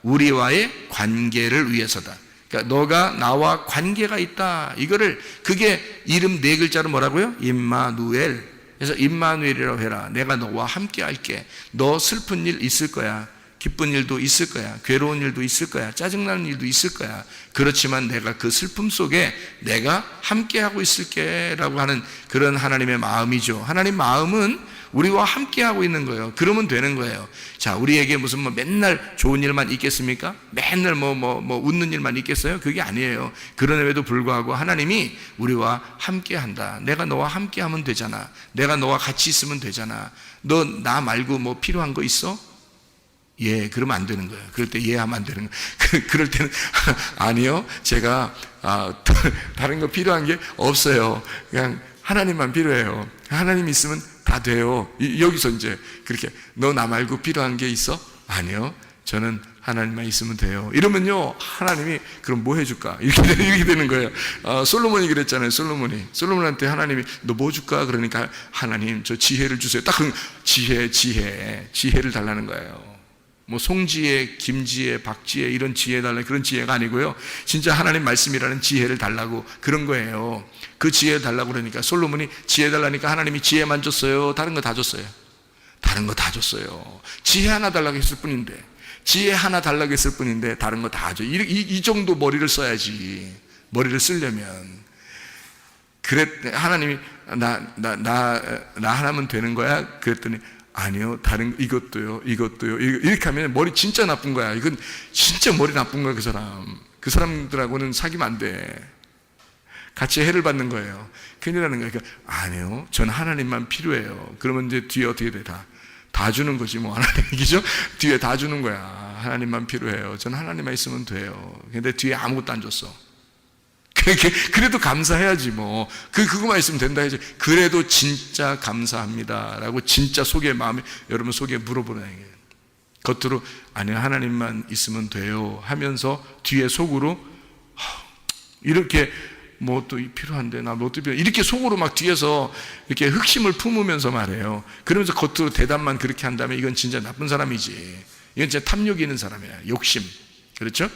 [SPEAKER 2] 우리와의 관계를 위해서다. 그러니까 너가 나와 관계가 있다. 이거를 그게 이름 4글자로 뭐라고요? 임마누엘. 그래서 임마누엘이라고 해라. 내가 너와 함께 할게. 너 슬픈 일 있을 거야. 기쁜 일도 있을 거야. 괴로운 일도 있을 거야. 짜증나는 일도 있을 거야. 그렇지만 내가 그 슬픔 속에 내가 함께하고 있을게 라고 하는 그런 하나님의 마음이죠. 하나님 마음은 우리와 함께하고 있는 거예요. 그러면 되는 거예요. 자, 우리에게 무슨 맨날 좋은 일만 있겠습니까? 맨날 웃는 일만 있겠어요? 그게 아니에요. 그럼에도 불구하고 하나님이 우리와 함께한다. 내가 너와 함께하면 되잖아. 내가 너와 같이 있으면 되잖아. 너 나 말고 필요한 거 있어? 예, 그러면 안 되는 거예요. 그럴 때 예 하면 안 되는 거예요. 그럴 때는 아니요, 제가 다른 거 필요한 게 없어요. 그냥 하나님만 필요해요. 하나님 있으면 다 돼요. 여기서 이제 그렇게 너 나 말고 필요한 게 있어? 아니요, 저는 하나님만 있으면 돼요. 이러면요, 하나님이 그럼 뭐 해줄까? 이렇게 되는 거예요. 솔로몬이 그랬잖아요. 솔로몬한테 하나님이 너 뭐 줄까? 그러니까 하나님 저 지혜를 주세요. 딱 지혜를 달라는 거예요. 송지혜, 김지혜, 박지혜 이런 지혜 달라 그런 지혜가 아니고요. 진짜 하나님 말씀이라는 지혜를 달라고 그런 거예요. 그 지혜 달라고 그러니까 솔로몬이 지혜 달라니까 하나님이 지혜만 줬어요? 다른 거 다 줬어요? 다른 거 다 줬어요. 지혜 하나 달라고 했을 뿐인데, 지혜 하나 달라고 했을 뿐인데 다른 거 다 줘. 이 정도 머리를 써야지. 머리를 쓰려면. 하나님이 나 하나면 되는 거야? 그랬더니 아니요, 다른 이것도요 이렇게 하면 머리 진짜 나쁜 거야. 이건 진짜 머리 나쁜 거야. 그 사람들하고는 사귀면 안 돼. 같이 해를 받는 거예요. 큰일 나는 거예요. 그러니까 아니요, 전 하나님만 필요해요. 그러면 이제 뒤에 어떻게 돼? 다 주는 거지 하나님이죠. 뒤에 다 주는 거야. 하나님만 필요해요. 전 하나님만 있으면 돼요. 근데 뒤에 아무것도 안 줬어. 그래도 감사해야지 그거만 있으면 된다 해야지. 그래도 진짜 감사합니다 라고 진짜 속에 마음에 여러분 속에 물어보는 얘기예요. 겉으로 아니요, 하나님만 있으면 돼요 하면서 뒤에 속으로 이렇게 또 필요한데 나 또 필요해 이렇게 속으로 막 뒤에서 이렇게 흑심을 품으면서 말해요. 그러면서 겉으로 대답만 그렇게 한다면 이건 진짜 나쁜 사람이지. 이건 진짜 탐욕이 있는 사람이야. 욕심. 그렇죠?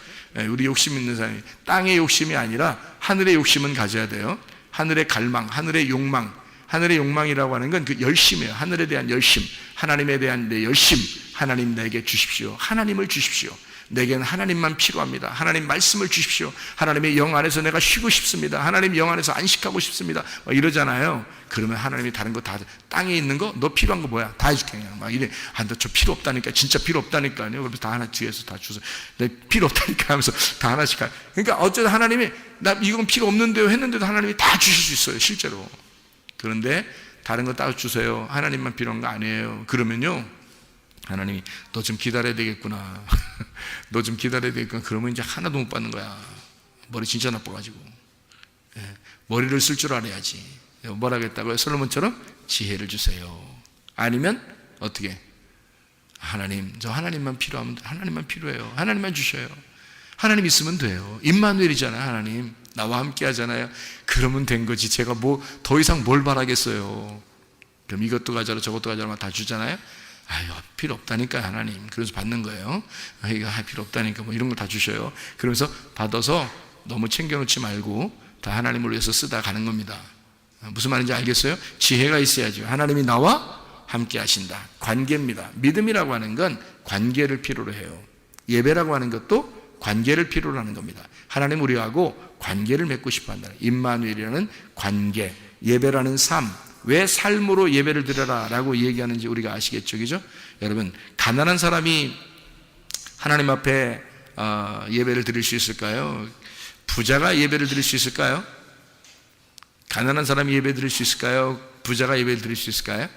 [SPEAKER 2] 우리 욕심 있는 사람이 땅의 욕심이 아니라 하늘의 욕심은 가져야 돼요. 하늘의 갈망, 하늘의 욕망. 하늘의 욕망이라고 하는 건 그 열심이에요. 하늘에 대한 열심, 하나님에 대한 내 열심. 하나님 내게 주십시오. 하나님을 주십시오. 내게는 하나님만 필요합니다. 하나님 말씀을 주십시오. 하나님의 영 안에서 내가 쉬고 싶습니다. 하나님 영 안에서 안식하고 싶습니다. 이러잖아요. 그러면 하나님이 다른 거 다, 땅에 있는 거, 너 필요한 거 뭐야? 다 해줄게. 그냥 막 이래. 너 저 필요 없다니까. 진짜 필요 없다니까요. 그래서 다 하나 뒤에서 다 주세요. 내 필요 없다니까 하면서 다 하나씩 가. 그러니까 어쨌든 하나님이 나 이건 필요 없는데요 했는데도 하나님이 다 주실 수 있어요. 실제로. 그런데 다른 거 다 주세요. 하나님만 필요한 거 아니에요. 그러면요, 하나님이 너 좀 기다려야 되겠구나. 너 좀 기다려야 되겠구나. 그러면 이제 하나도 못 받는 거야. 머리 진짜 나빠가지고. 머리를 쓸 줄 알아야지. 뭐라 그랬다고요? 솔로몬처럼 지혜를 주세요. 아니면 어떻게? 하나님, 저 하나님만 필요하면 하나님만 필요해요. 하나님만 주셔요. 하나님 있으면 돼요. 임마누엘이잖아요. 하나님 나와 함께 하잖아요. 그러면 된 거지. 제가 더 이상 뭘 바라겠어요. 그럼 이것도 가져라 저것도 가져라 다 주잖아요. 필요 없다니까 하나님. 그래서 받는 거예요. 이거 필요 없다니까 이런 걸 다 주셔요. 그러면서 받아서 너무 챙겨놓지 말고 다 하나님을 위해서 쓰다 가는 겁니다. 무슨 말인지 알겠어요? 지혜가 있어야죠. 하나님이 나와 함께 하신다. 관계입니다. 믿음이라고 하는 건 관계를 필요로 해요. 예배라고 하는 것도 관계를 필요로 하는 겁니다. 하나님 우리하고 관계를 맺고 싶어 한다. 임마누엘이라는 관계, 예배라는 삶, 왜 삶으로 예배를 드려라 라고 얘기하는지 우리가 아시겠죠, 그죠? 여러분, 가난한 사람이 하나님 앞에 예배를 드릴 수 있을까요? 부자가 예배를 드릴 수 있을까요? 가난한 사람이 예배 드릴 수 있을까요? 부자가 예배를 드릴 수 있을까요?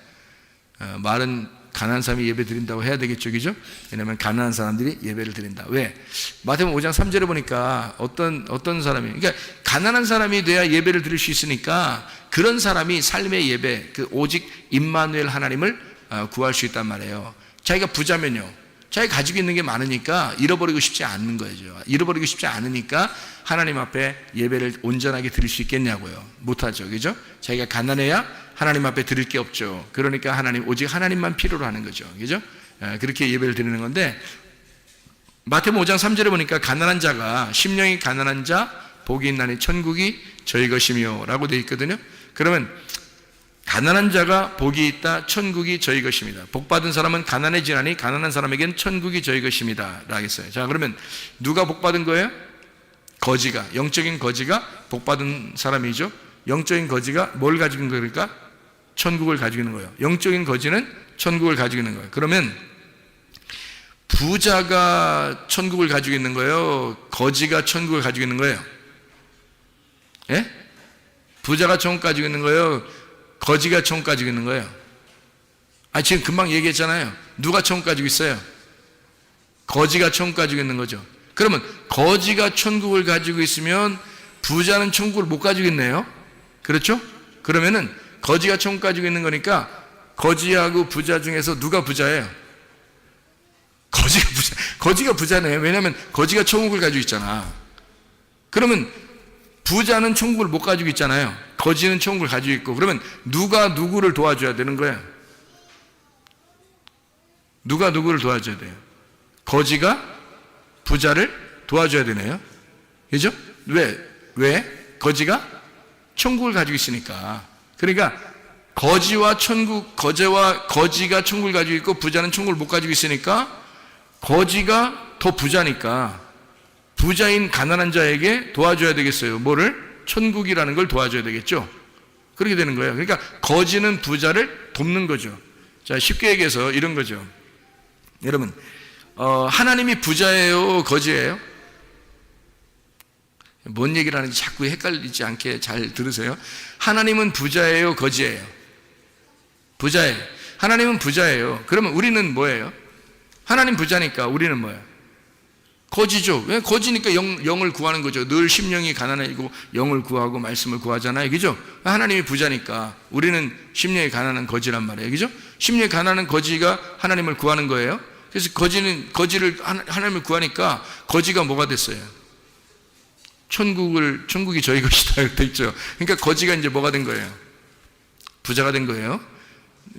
[SPEAKER 2] 말은 가난한 사람이 예배 드린다고 해야 되겠죠, 그죠? 왜냐하면 가난한 사람들이 예배를 드린다. 왜? 마태복음 5장 3절에 보니까 어떤 사람이, 그러니까 가난한 사람이 돼야 예배를 드릴 수 있으니까 그런 사람이 삶의 예배, 그 오직 임마누엘 하나님을 구할 수 있단 말이에요. 자기가 부자면요, 자기가 가지고 있는 게 많으니까 잃어버리고 싶지 않는 거죠. 잃어버리고 싶지 않으니까 하나님 앞에 예배를 온전하게 드릴 수 있겠냐고요. 못하죠, 그죠? 자기가 가난해야 하나님 앞에 드릴 게 없죠. 그러니까 오직 하나님만 필요로 하는 거죠, 그죠? 그렇게 예배를 드리는 건데, 마태복음 5장 3절에 보니까 가난한 자가, 심령이 가난한 자 복이 있나니 천국이 저희 것이며 라고 되어 있거든요. 그러면 가난한 자가 복이 있다, 천국이 저희 것입니다. 복 받은 사람은 가난해지나니 가난한 사람에겐 천국이 저희 것입니다 라고 했어요. 자, 그러면 누가 복 받은 거예요? 거지가, 영적인 거지가 복 받은 사람이죠. 영적인 거지가 뭘 가지고 있는 거니까? 천국을 가지고 있는 거예요. 영적인 거지는 천국을 가지고 있는 거예요. 그러면 부자가 천국을 가지고 있는 거예요? 거지가 천국을 가지고 있는 거예요? 예? 부자가 천국 가지고 있는 거예요? 거지가 천국 가지고 있는 거예요? 지금 금방 얘기했잖아요. 누가 천국 가지고 있어요? 거지가 천국 가지고 있는 거죠. 그러면 거지가 천국을 가지고 있으면 부자는 천국을 못 가지고 있네요. 그렇죠? 그러면은 거지가 천국 가지고 있는 거니까 거지하고 부자 중에서 누가 부자예요? 거지가 부자네. 왜냐하면 거지가 천국을 가지고 있잖아. 그러면 부자는 천국을 못 가지고 있잖아요. 거지는 천국을 가지고 있고. 그러면 누가 누구를 도와줘야 되는 거예요? 누가 누구를 도와줘야 돼요? 거지가 부자를 도와줘야 되네요. 그죠? 왜? 거지가 천국을 가지고 있으니까. 그러니까 거지가 천국을 가지고 있고 부자는 천국을 못 가지고 있으니까 거지가 더 부자니까 부자인 가난한 자에게 도와줘야 되겠어요. 뭐를? 천국이라는 걸 도와줘야 되겠죠. 그렇게 되는 거예요. 그러니까 거지는 부자를 돕는 거죠. 자, 쉽게 얘기해서 이런 거죠. 여러분, 하나님이 부자예요, 거지예요? 뭔 얘기를 하는지 자꾸 헷갈리지 않게 잘 들으세요. 하나님은 부자예요, 거지예요? 부자예요. 하나님은 부자예요. 그러면 우리는 뭐예요? 하나님 부자니까 우리는 뭐예요? 거지죠. 왜? 거지니까 영을 구하는 거죠. 늘 심령이 가난해지고 영을 구하고 말씀을 구하잖아요, 그죠? 하나님이 부자니까 우리는 심령이 가난한 거지란 말이에요, 그죠? 심령이 가난한 거지가 하나님을 구하는 거예요. 그래서 거지를 하나님을 구하니까 거지가 뭐가 됐어요? 천국이 저희 것이다 이렇게 있죠. 그러니까 거지가 이제 뭐가 된 거예요? 부자가 된 거예요.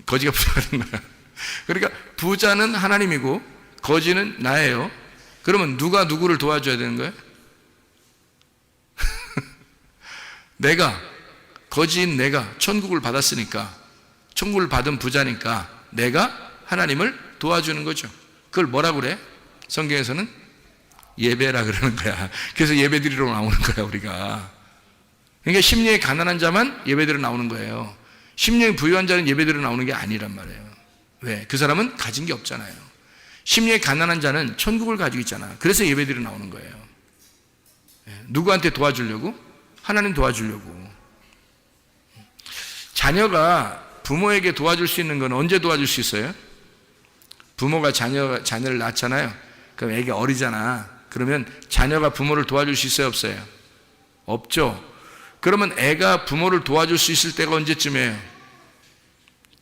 [SPEAKER 2] 거지가 부자가 된 거예요. 그러니까 부자는 하나님이고 거지는 나예요. 그러면 누가 누구를 도와줘야 되는 거예요? 거지인 내가 천국을 받았으니까, 천국을 받은 부자니까 내가 하나님을 도와주는 거죠. 그걸 뭐라고 그래? 성경에서는 예배라 그러는 거야. 그래서 예배 드리러 나오는 거야, 우리가. 그러니까 심령이 가난한 자만 예배 드리러 나오는 거예요. 심령이 부유한 자는 예배 드리러 나오는 게 아니란 말이에요. 왜? 그 사람은 가진 게 없잖아요. 심령이 가난한 자는 천국을 가지고 있잖아. 그래서 예배 드리러 나오는 거예요. 누구한테 도와주려고? 하나님 도와주려고. 자녀가 부모에게 도와줄 수 있는 건 언제 도와줄 수 있어요? 부모가 자녀를 낳잖아요. 그럼 애기 어리잖아. 그러면 자녀가 부모를 도와줄 수 있어요, 없어요? 없죠. 그러면 애가 부모를 도와줄 수 있을 때가 언제쯤이에요?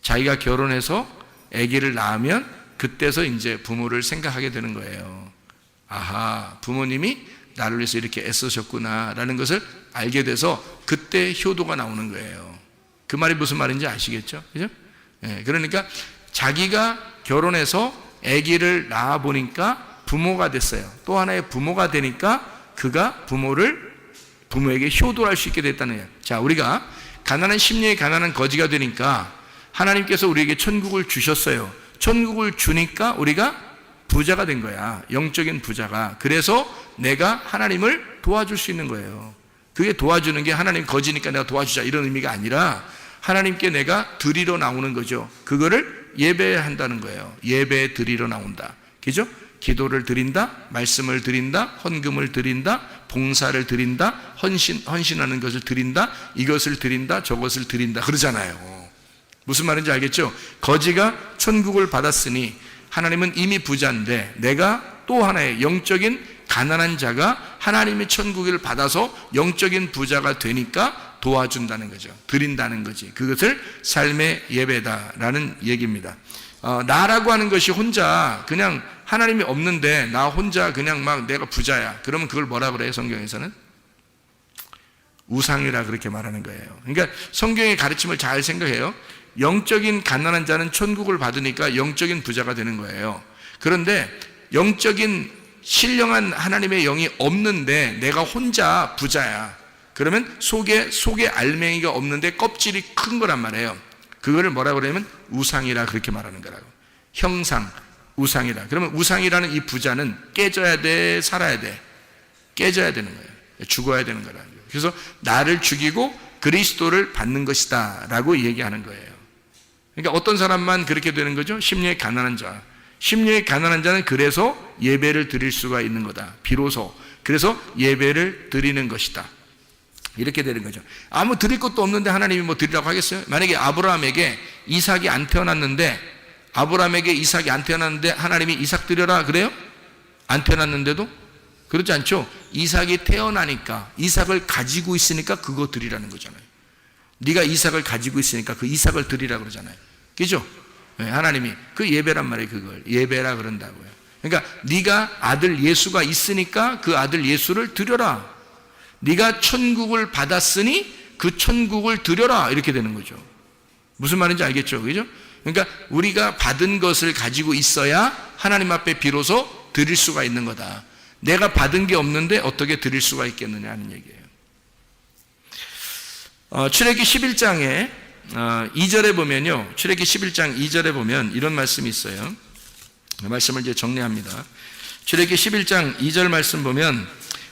[SPEAKER 2] 자기가 결혼해서 애기를 낳으면 그때서 이제 부모를 생각하게 되는 거예요. 아하, 부모님이 나를 위해서 이렇게 애쓰셨구나 라는 것을 알게 돼서 그때 효도가 나오는 거예요. 그 말이 무슨 말인지 아시겠죠? 그죠? 그러니까 자기가 결혼해서 아기를 낳아 보니까 부모가 됐어요. 또 하나의 부모가 되니까 그가 부모에게 효도를 할 수 있게 됐다는 거예요. 자, 우리가 가난한 심령이 가난한 거지가 되니까 하나님께서 우리에게 천국을 주셨어요. 천국을 주니까 우리가 부자가 된 거야. 영적인 부자가. 그래서 내가 하나님을 도와줄 수 있는 거예요. 그게 도와주는 게 하나님 거지니까 내가 도와주자 이런 의미가 아니라 하나님께 내가 드리러 나오는 거죠. 그거를 예배한다는 거예요. 예배 드리러 나온다. 그죠? 기도를 드린다, 말씀을 드린다, 헌금을 드린다, 봉사를 드린다, 헌신하는 것을 드린다, 이것을 드린다, 저것을 드린다 그러잖아요. 무슨 말인지 알겠죠? 거지가 천국을 받았으니 하나님은 이미 부자인데 내가 또 하나의 영적인 가난한 자가 하나님의 천국을 받아서 영적인 부자가 되니까 도와준다는 거죠. 드린다는 거지. 그것을 삶의 예배다라는 얘기입니다. 나라고 하는 것이 혼자 그냥 하나님이 없는데 나 혼자 그냥 막 내가 부자야. 그러면 그걸 뭐라 그래요? 성경에서는? 우상이라 그렇게 말하는 거예요. 그러니까 성경의 가르침을 잘 생각해요. 영적인 가난한 자는 천국을 받으니까 영적인 부자가 되는 거예요. 그런데 영적인 신령한 하나님의 영이 없는데 내가 혼자 부자야. 그러면 속에 알맹이가 없는데 껍질이 큰 거란 말이에요. 그거를 뭐라 그러냐면 우상이라 그렇게 말하는 거라고. 형상, 우상이라. 그러면 우상이라는 이 부자는 깨져야 돼, 살아야 돼. 깨져야 되는 거예요. 죽어야 되는 거라고. 그래서 나를 죽이고 그리스도를 받는 것이다 라고 얘기하는 거예요. 그러니까 어떤 사람만 그렇게 되는 거죠? 심령이 가난한 자. 심령이 가난한 자는 그래서 예배를 드릴 수가 있는 거다. 비로소. 그래서 예배를 드리는 것이다. 이렇게 되는 거죠. 아무 드릴 것도 없는데 하나님이 뭐 드리라고 하겠어요? 만약에 아브라함에게 이삭이 안 태어났는데 하나님이 이삭 드려라 그래요? 안 태어났는데도? 그렇지 않죠? 이삭이 태어나니까 이삭을 가지고 있으니까 그거 드리라는 거잖아요. 네가 이삭을 가지고 있으니까 그 이삭을 드리라 그러잖아요. 그죠? 네, 하나님이 그 예배란 말이에요. 그걸 예배라 그런다고요. 그러니까 네가 아들 예수가 있으니까 그 아들 예수를 드려라. 네가 천국을 받았으니 그 천국을 드려라. 이렇게 되는 거죠. 무슨 말인지 알겠죠? 그죠? 그러니까 우리가 받은 것을 가지고 있어야 하나님 앞에 비로소 드릴 수가 있는 거다. 내가 받은 게 없는데 어떻게 드릴 수가 있겠느냐 하는 얘기예요. 출애굽기 11장에 2절에 보면요. 출애굽기 11장 2절에 보면 이런 말씀이 있어요. 말씀을 이제 정리합니다. 출애굽기 11장 2절 말씀 보면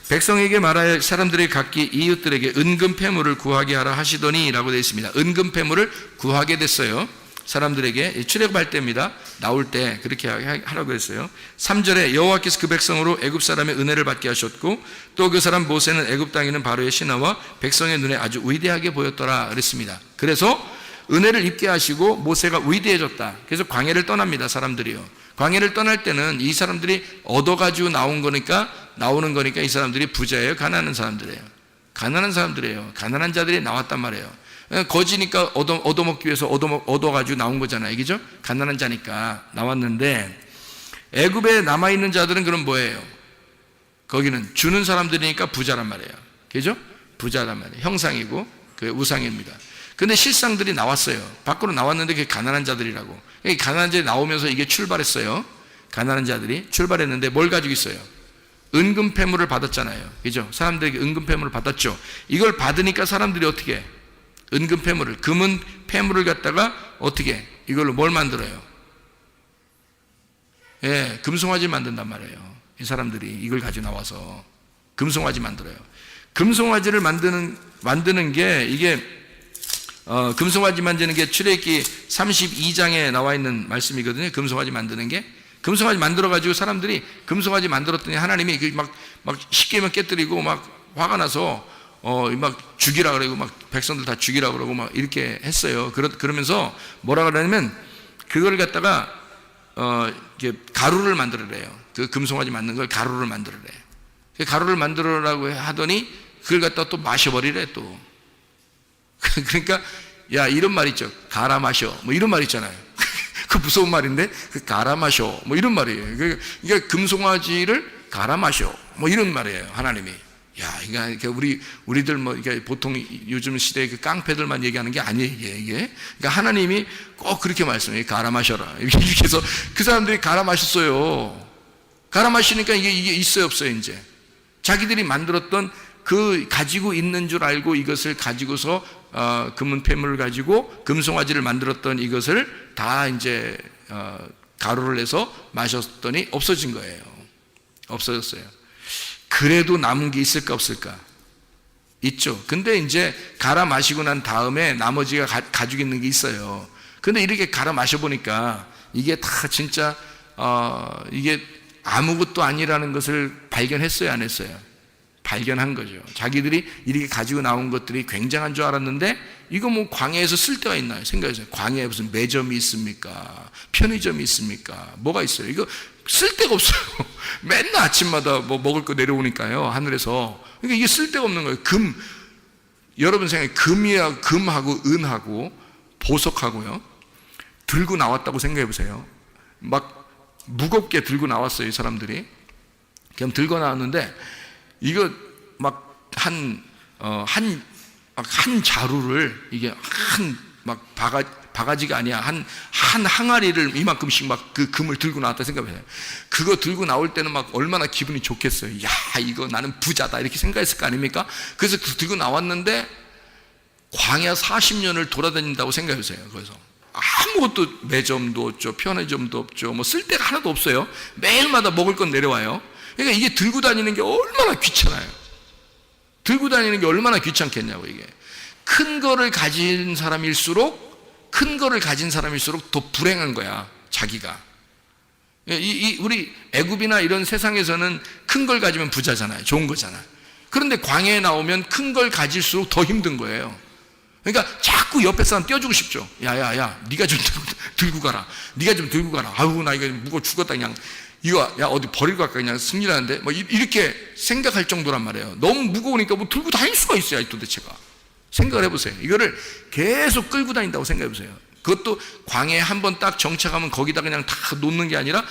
[SPEAKER 2] 백성에게 말하여 사람들이 각기 이웃들에게 은금 패물을 구하게 하라 하시더니 라고 되어 있습니다. 은금 패물을 구하게 됐어요. 사람들에게 출애굽할 때입니다. 나올 때 그렇게 하라고 했어요. 3절에 여호와께서 그 백성으로 애굽 사람의 은혜를 받게 하셨고 또 그 사람 모세는 애굽 땅에 있는 바로의 신하와 백성의 눈에 아주 위대하게 보였더라 그랬습니다. 그래서 은혜를 입게 하시고 모세가 위대해졌다. 그래서 광야를 떠납니다. 사람들이요. 광야를 떠날 때는 이 사람들이 얻어가지고 나오는 거니까 이 사람들이 부자예요? 가난한 사람들이에요? 가난한 사람들이에요. 가난한 자들이 나왔단 말이에요. 거지니까 얻어먹기 위해서 얻어가지고 나온 거잖아요. 그죠? 가난한 자니까 나왔는데 애굽에 남아있는 자들은 그럼 뭐예요? 거기는 주는 사람들이니까 부자란 말이에요. 그죠? 부자란 말이에요. 형상이고 그 우상입니다. 근데 실상들이 나왔어요. 밖으로 나왔는데 그게 가난한 자들이라고. 가난한 자들이 나오면서 이게 출발했어요. 가난한 자들이 출발했는데 뭘 가지고 있어요? 은금 패물을 받았잖아요. 그죠? 사람들에게 은금 패물을 받았죠. 이걸 받으니까 사람들이 어떻게 해? 은금 패물을, 금은 패물을 갖다가 어떻게 이걸로 뭘 만들어요? 예, 금송아지 만든단 말이에요. 이 사람들이 이걸 가지고 나와서 금송아지 만들어요. 금송아지를 만드는 게 이게 금송아지 만드는 게 출애굽기 32장에 나와 있는 말씀이거든요. 금송아지 만드는 게 금송아지 만들어 가지고 사람들이 금송아지 만들었더니 하나님이 막 쉽게만 깨뜨리고 막 화가 나서 막 죽이라 그러고 막 백성들 다 죽이라 그러고 막 이렇게 했어요. 그러면서 뭐라 그러냐면 그걸 갖다가 이렇게 가루를 만들어래요. 그 금송아지 만든 걸 가루를 만들어래. 그 가루를 만들어라고 하더니 그걸 갖다가 또 마셔버리래 또. 그러니까 야 이런 말 있죠. 갈아 마셔. 뭐 이런 말 있잖아요. 그 무서운 말인데 그 갈아 마셔. 뭐 이런 말이에요. 그러니까 금송아지를 갈아 마셔. 뭐 이런 말이에요. 하나님이. 야, 그러니까 우리들 뭐, 그러니까 보통 요즘 시대의 그 깡패들만 얘기하는 게 아니에요, 이게. 그러니까 하나님이 꼭 그렇게 말씀해요. 갈아 마셔라. 이렇게 해서 그 사람들이 갈아 마셨어요. 갈아 마시니까 이게 있어요, 없어요, 이제. 자기들이 만들었던 그 가지고 있는 줄 알고 이것을 가지고서, 금은 패물을 가지고 금송아지를 만들었던 이것을 다 이제, 가루를 해서 마셨더니 없어진 거예요. 없어졌어요. 그래도 남은 게 있을까 없을까? 있죠. 근데 이제 갈아 마시고 난 다음에 나머지가 가지고 있는 게 있어요. 근데 이렇게 갈아 마셔보니까 이게 다 진짜 이게 아무것도 아니라는 것을 발견했어요, 안 했어요? 발견한 거죠. 자기들이 이렇게 가지고 나온 것들이 굉장한 줄 알았는데 이거 뭐 광야에서 쓸 데가 있나요? 생각해보세요. 광야에 무슨 매점이 있습니까? 편의점이 있습니까? 뭐가 있어요? 이거 쓸 데가 없어요. 맨날 아침마다 뭐 먹을 거 내려오니까요, 하늘에서. 그러니까 이게 쓸 데가 없는 거예요. 여러분 생각해, 금하고 은하고 보석하고요, 들고 나왔다고 생각해 보세요. 막 무겁게 들고 나왔어요, 이 사람들이. 그럼 들고 나왔는데 이거 막 한 자루를 이게 막 바가지가 아니야. 한 항아리를 이만큼씩 막 그 금을 들고 나왔다 생각해요. 그거 들고 나올 때는 막 얼마나 기분이 좋겠어요. 야, 이거 나는 부자다 이렇게 생각했을 거 아닙니까? 그래서 들고 나왔는데 광야 40년을 돌아다닌다고 생각해보세요. 그래서 아무것도 매점도 없죠, 편의점도 없죠, 뭐 쓸 데가 하나도 없어요. 매일마다 먹을 건 내려와요. 그러니까 이게 들고 다니는 게 얼마나 귀찮아요. 들고 다니는 게 얼마나 귀찮겠냐고. 이게 큰 거를 가진 사람일수록 더 불행한 거야, 자기가. 우리 애굽이나 이런 세상에서는 큰 걸 가지면 부자잖아요, 좋은 거잖아요. 그런데 광야에 나오면 큰 걸 가질수록 더 힘든 거예요. 그러니까 자꾸 옆에 사람 떼어주고 싶죠. 야야야, 네가 좀 들고 가라. 네가 좀 들고 가라. 아유, 나 이거 무거워 죽었다. 그냥 이거 야 어디 버리고 갈까, 그냥 승리하는데 뭐 이렇게 생각할 정도란 말이에요. 너무 무거우니까 뭐 들고 다닐 수가 있어요, 도대체가. 생각을 해보세요. 이거를 계속 끌고 다닌다고 생각해보세요. 그것도 광야에 한번 딱 정착하면 거기다 그냥 다 놓는 게 아니라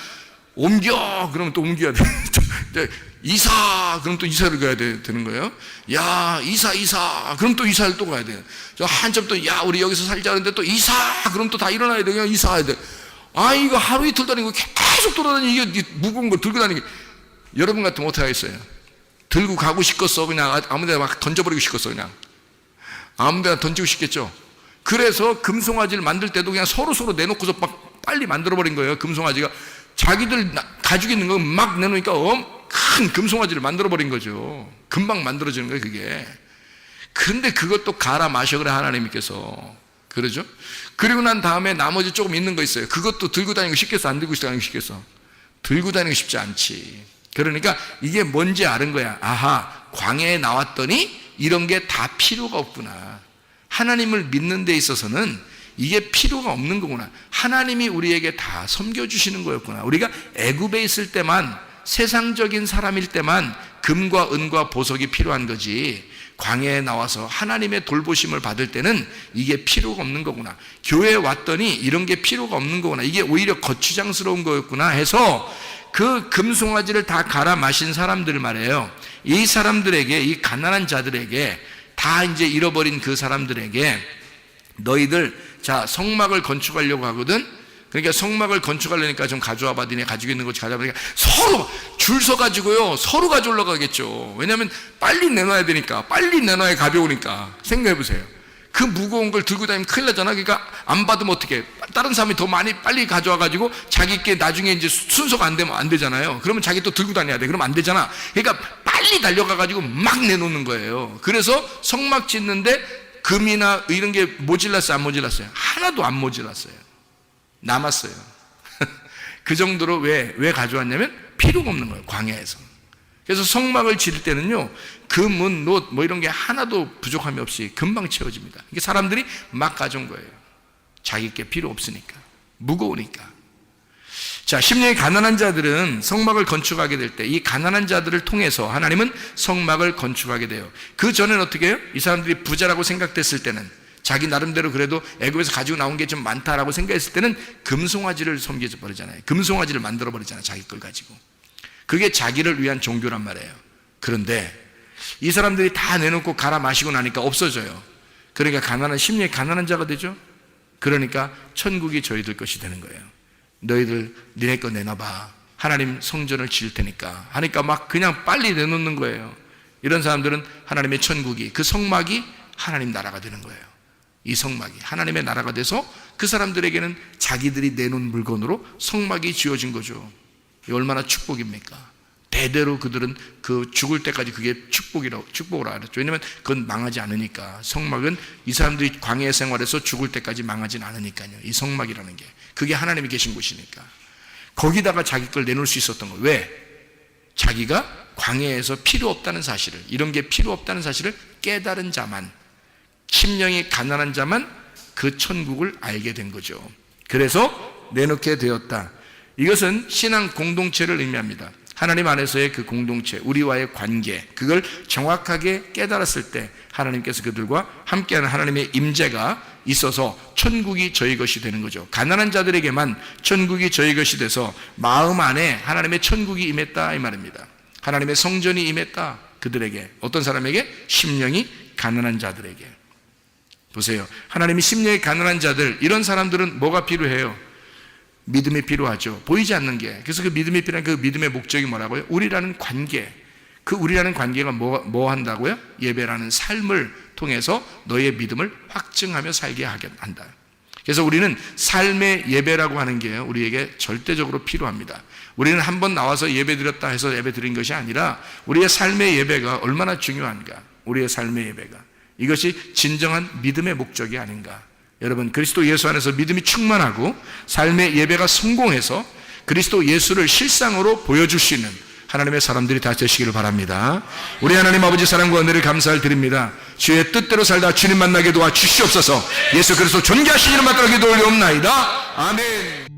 [SPEAKER 2] 옮겨 그러면 또 옮겨야 돼. 이사 그럼 또 이사를 가야 되는 거예요. 야, 이사 그럼 또 이사를 또 가야 돼요. 저 한참 또 야, 우리 여기서 살자 하는데 또 이사 그럼 또 다 일어나야 돼. 그냥 이사해야 돼. 아, 이거 하루 이틀 다니고 계속 돌아다니고 이게 무거운 걸 들고 다니고. 여러분 같으면 어떻게 하겠어요? 들고 가고 싶겠어? 그냥 아무데나 막 던져버리고 싶겠어? 그냥 아무데나 던지고 싶겠죠. 그래서 금송아지를 만들 때도 그냥 서로 내놓고서 막 빨리 만들어버린 거예요. 금송아지가 자기들 가지고 있는 거 막 내놓으니까 큰 금송아지를 만들어버린 거죠. 금방 만들어지는 거예요, 그게. 근데 그것도 갈아 마셔 그래, 하나님께서. 그러죠? 그리고 난 다음에 나머지 조금 있는 거 있어요. 그것도 들고 다니고 싶겠어? 안 들고 다니고 싶겠어? 들고 다니고 싶지 않지. 그러니까 이게 뭔지 아는 거야. 아하, 광야에 나왔더니 이런 게 다 필요가 없구나. 하나님을 믿는 데 있어서는 이게 필요가 없는 거구나. 하나님이 우리에게 다 섬겨주시는 거였구나. 우리가 애굽에 있을 때만, 세상적인 사람일 때만 금과 은과 보석이 필요한 거지, 광야에 나와서 하나님의 돌보심을 받을 때는 이게 필요가 없는 거구나. 교회에 왔더니 이런 게 필요가 없는 거구나. 이게 오히려 거추장스러운 거였구나 해서 그 금송아지를 다 갈아 마신 사람들 말이에요. 이 사람들에게, 이 가난한 자들에게, 다 이제 잃어버린 그 사람들에게 너희들 자 성막을 건축하려고 하거든. 그러니까 성막을 건축하려니까 좀 가져와봐. 니네 가지고 있는 거 가져와보니까 서로 줄 서가지고요, 서로 가져올라 가겠죠. 왜냐하면 빨리 내놔야 되니까, 빨리 내놔야 가벼우니까. 생각해보세요. 그 무거운 걸 들고 다니면 큰일 나잖아. 그러니까 안 받으면 어떡해. 다른 사람이 더 많이 빨리 가져와가지고 자기께 나중에 이제 순서가 안 되면 안 되잖아요. 그러면 자기 또 들고 다녀야 돼. 그러면 안 되잖아. 그러니까 빨리 달려가가지고 막 내놓는 거예요. 그래서 성막 짓는데 금이나 이런 게 모질랐어요, 안 모질랐어요? 하나도 안 모질랐어요. 남았어요. 그 정도로 왜 가져왔냐면 필요가 없는 거예요, 광야에서. 그래서 성막을 지을 때는요, 금은 놋 뭐 이런 게 하나도 부족함이 없이 금방 채워집니다. 이게 사람들이 막 가져온 거예요. 자기께 필요 없으니까, 무거우니까. 자, 심령이 가난한 자들은 성막을 건축하게 될 때 이 가난한 자들을 통해서 하나님은 성막을 건축하게 돼요. 그 전에는 어떻게 해요? 이 사람들이 부자라고 생각됐을 때는, 자기 나름대로 그래도 애굽에서 가지고 나온 게 좀 많다라고 생각했을 때는 금송아지를 섬겨져 버리잖아요. 금송아지를 만들어 버리잖아요, 자기 걸 가지고. 그게 자기를 위한 종교란 말이에요. 그런데 이 사람들이 다 내놓고 갈아 마시고 나니까 없어져요. 그러니까 심령이 가난한 자가 되죠. 그러니까 천국이 저희들 것이 되는 거예요. 너희들 니네 거 내놔봐. 하나님 성전을 지을 테니까 하니까 막 그냥 빨리 내놓는 거예요. 이런 사람들은 하나님의 천국이, 그 성막이 하나님 나라가 되는 거예요. 이 성막이 하나님의 나라가 돼서 그 사람들에게는 자기들이 내놓은 물건으로 성막이 지어진 거죠. 이 얼마나 축복입니까? 대대로 그들은 그 죽을 때까지 그게 축복을 알았죠. 왜냐하면 그건 망하지 않으니까. 성막은 이 사람들이 광야 생활에서 죽을 때까지 망하진 않으니까요. 이 성막이라는 게 그게 하나님이 계신 곳이니까 거기다가 자기 걸 내놓을 수 있었던 거예요. 왜? 자기가 광야에서 필요 없다는 사실을, 이런 게 필요 없다는 사실을 깨달은 자만, 심령이 가난한 자만 그 천국을 알게 된 거죠. 그래서 내놓게 되었다. 이것은 신앙 공동체를 의미합니다. 하나님 안에서의 그 공동체, 우리와의 관계, 그걸 정확하게 깨달았을 때 하나님께서 그들과 함께하는 하나님의 임재가 있어서 천국이 저희 것이 되는 거죠. 가난한 자들에게만 천국이 저희 것이 돼서 마음 안에 하나님의 천국이 임했다 이 말입니다. 하나님의 성전이 임했다. 그들에게, 어떤 사람에게? 심령이 가난한 자들에게. 보세요, 하나님이 심령이 가난한 자들, 이런 사람들은 뭐가 필요해요? 믿음이 필요하죠. 보이지 않는 게. 그래서 그 믿음이 필요한 그 믿음의 목적이 뭐라고요? 우리라는 관계. 그 우리라는 관계가 뭐 한다고요? 예배라는 삶을 통해서 너의 믿음을 확증하며 살게 한다. 그래서 우리는 삶의 예배라고 하는 게 우리에게 절대적으로 필요합니다. 우리는 한번 나와서 예배 드렸다 해서 예배 드린 것이 아니라 우리의 삶의 예배가 얼마나 중요한가. 우리의 삶의 예배가. 이것이 진정한 믿음의 목적이 아닌가. 여러분, 그리스도 예수 안에서 믿음이 충만하고 삶의 예배가 성공해서 그리스도 예수를 실상으로 보여줄 수 있는 하나님의 사람들이 다 되시기를 바랍니다. 우리 하나님 아버지 사랑과 은혜를 감사를 드립니다. 주의 뜻대로 살다 주님 만나게 도와 주시옵소서. 예수 그리스도 존귀하신 이름 받들어 기도 올리옵나이다. 아멘.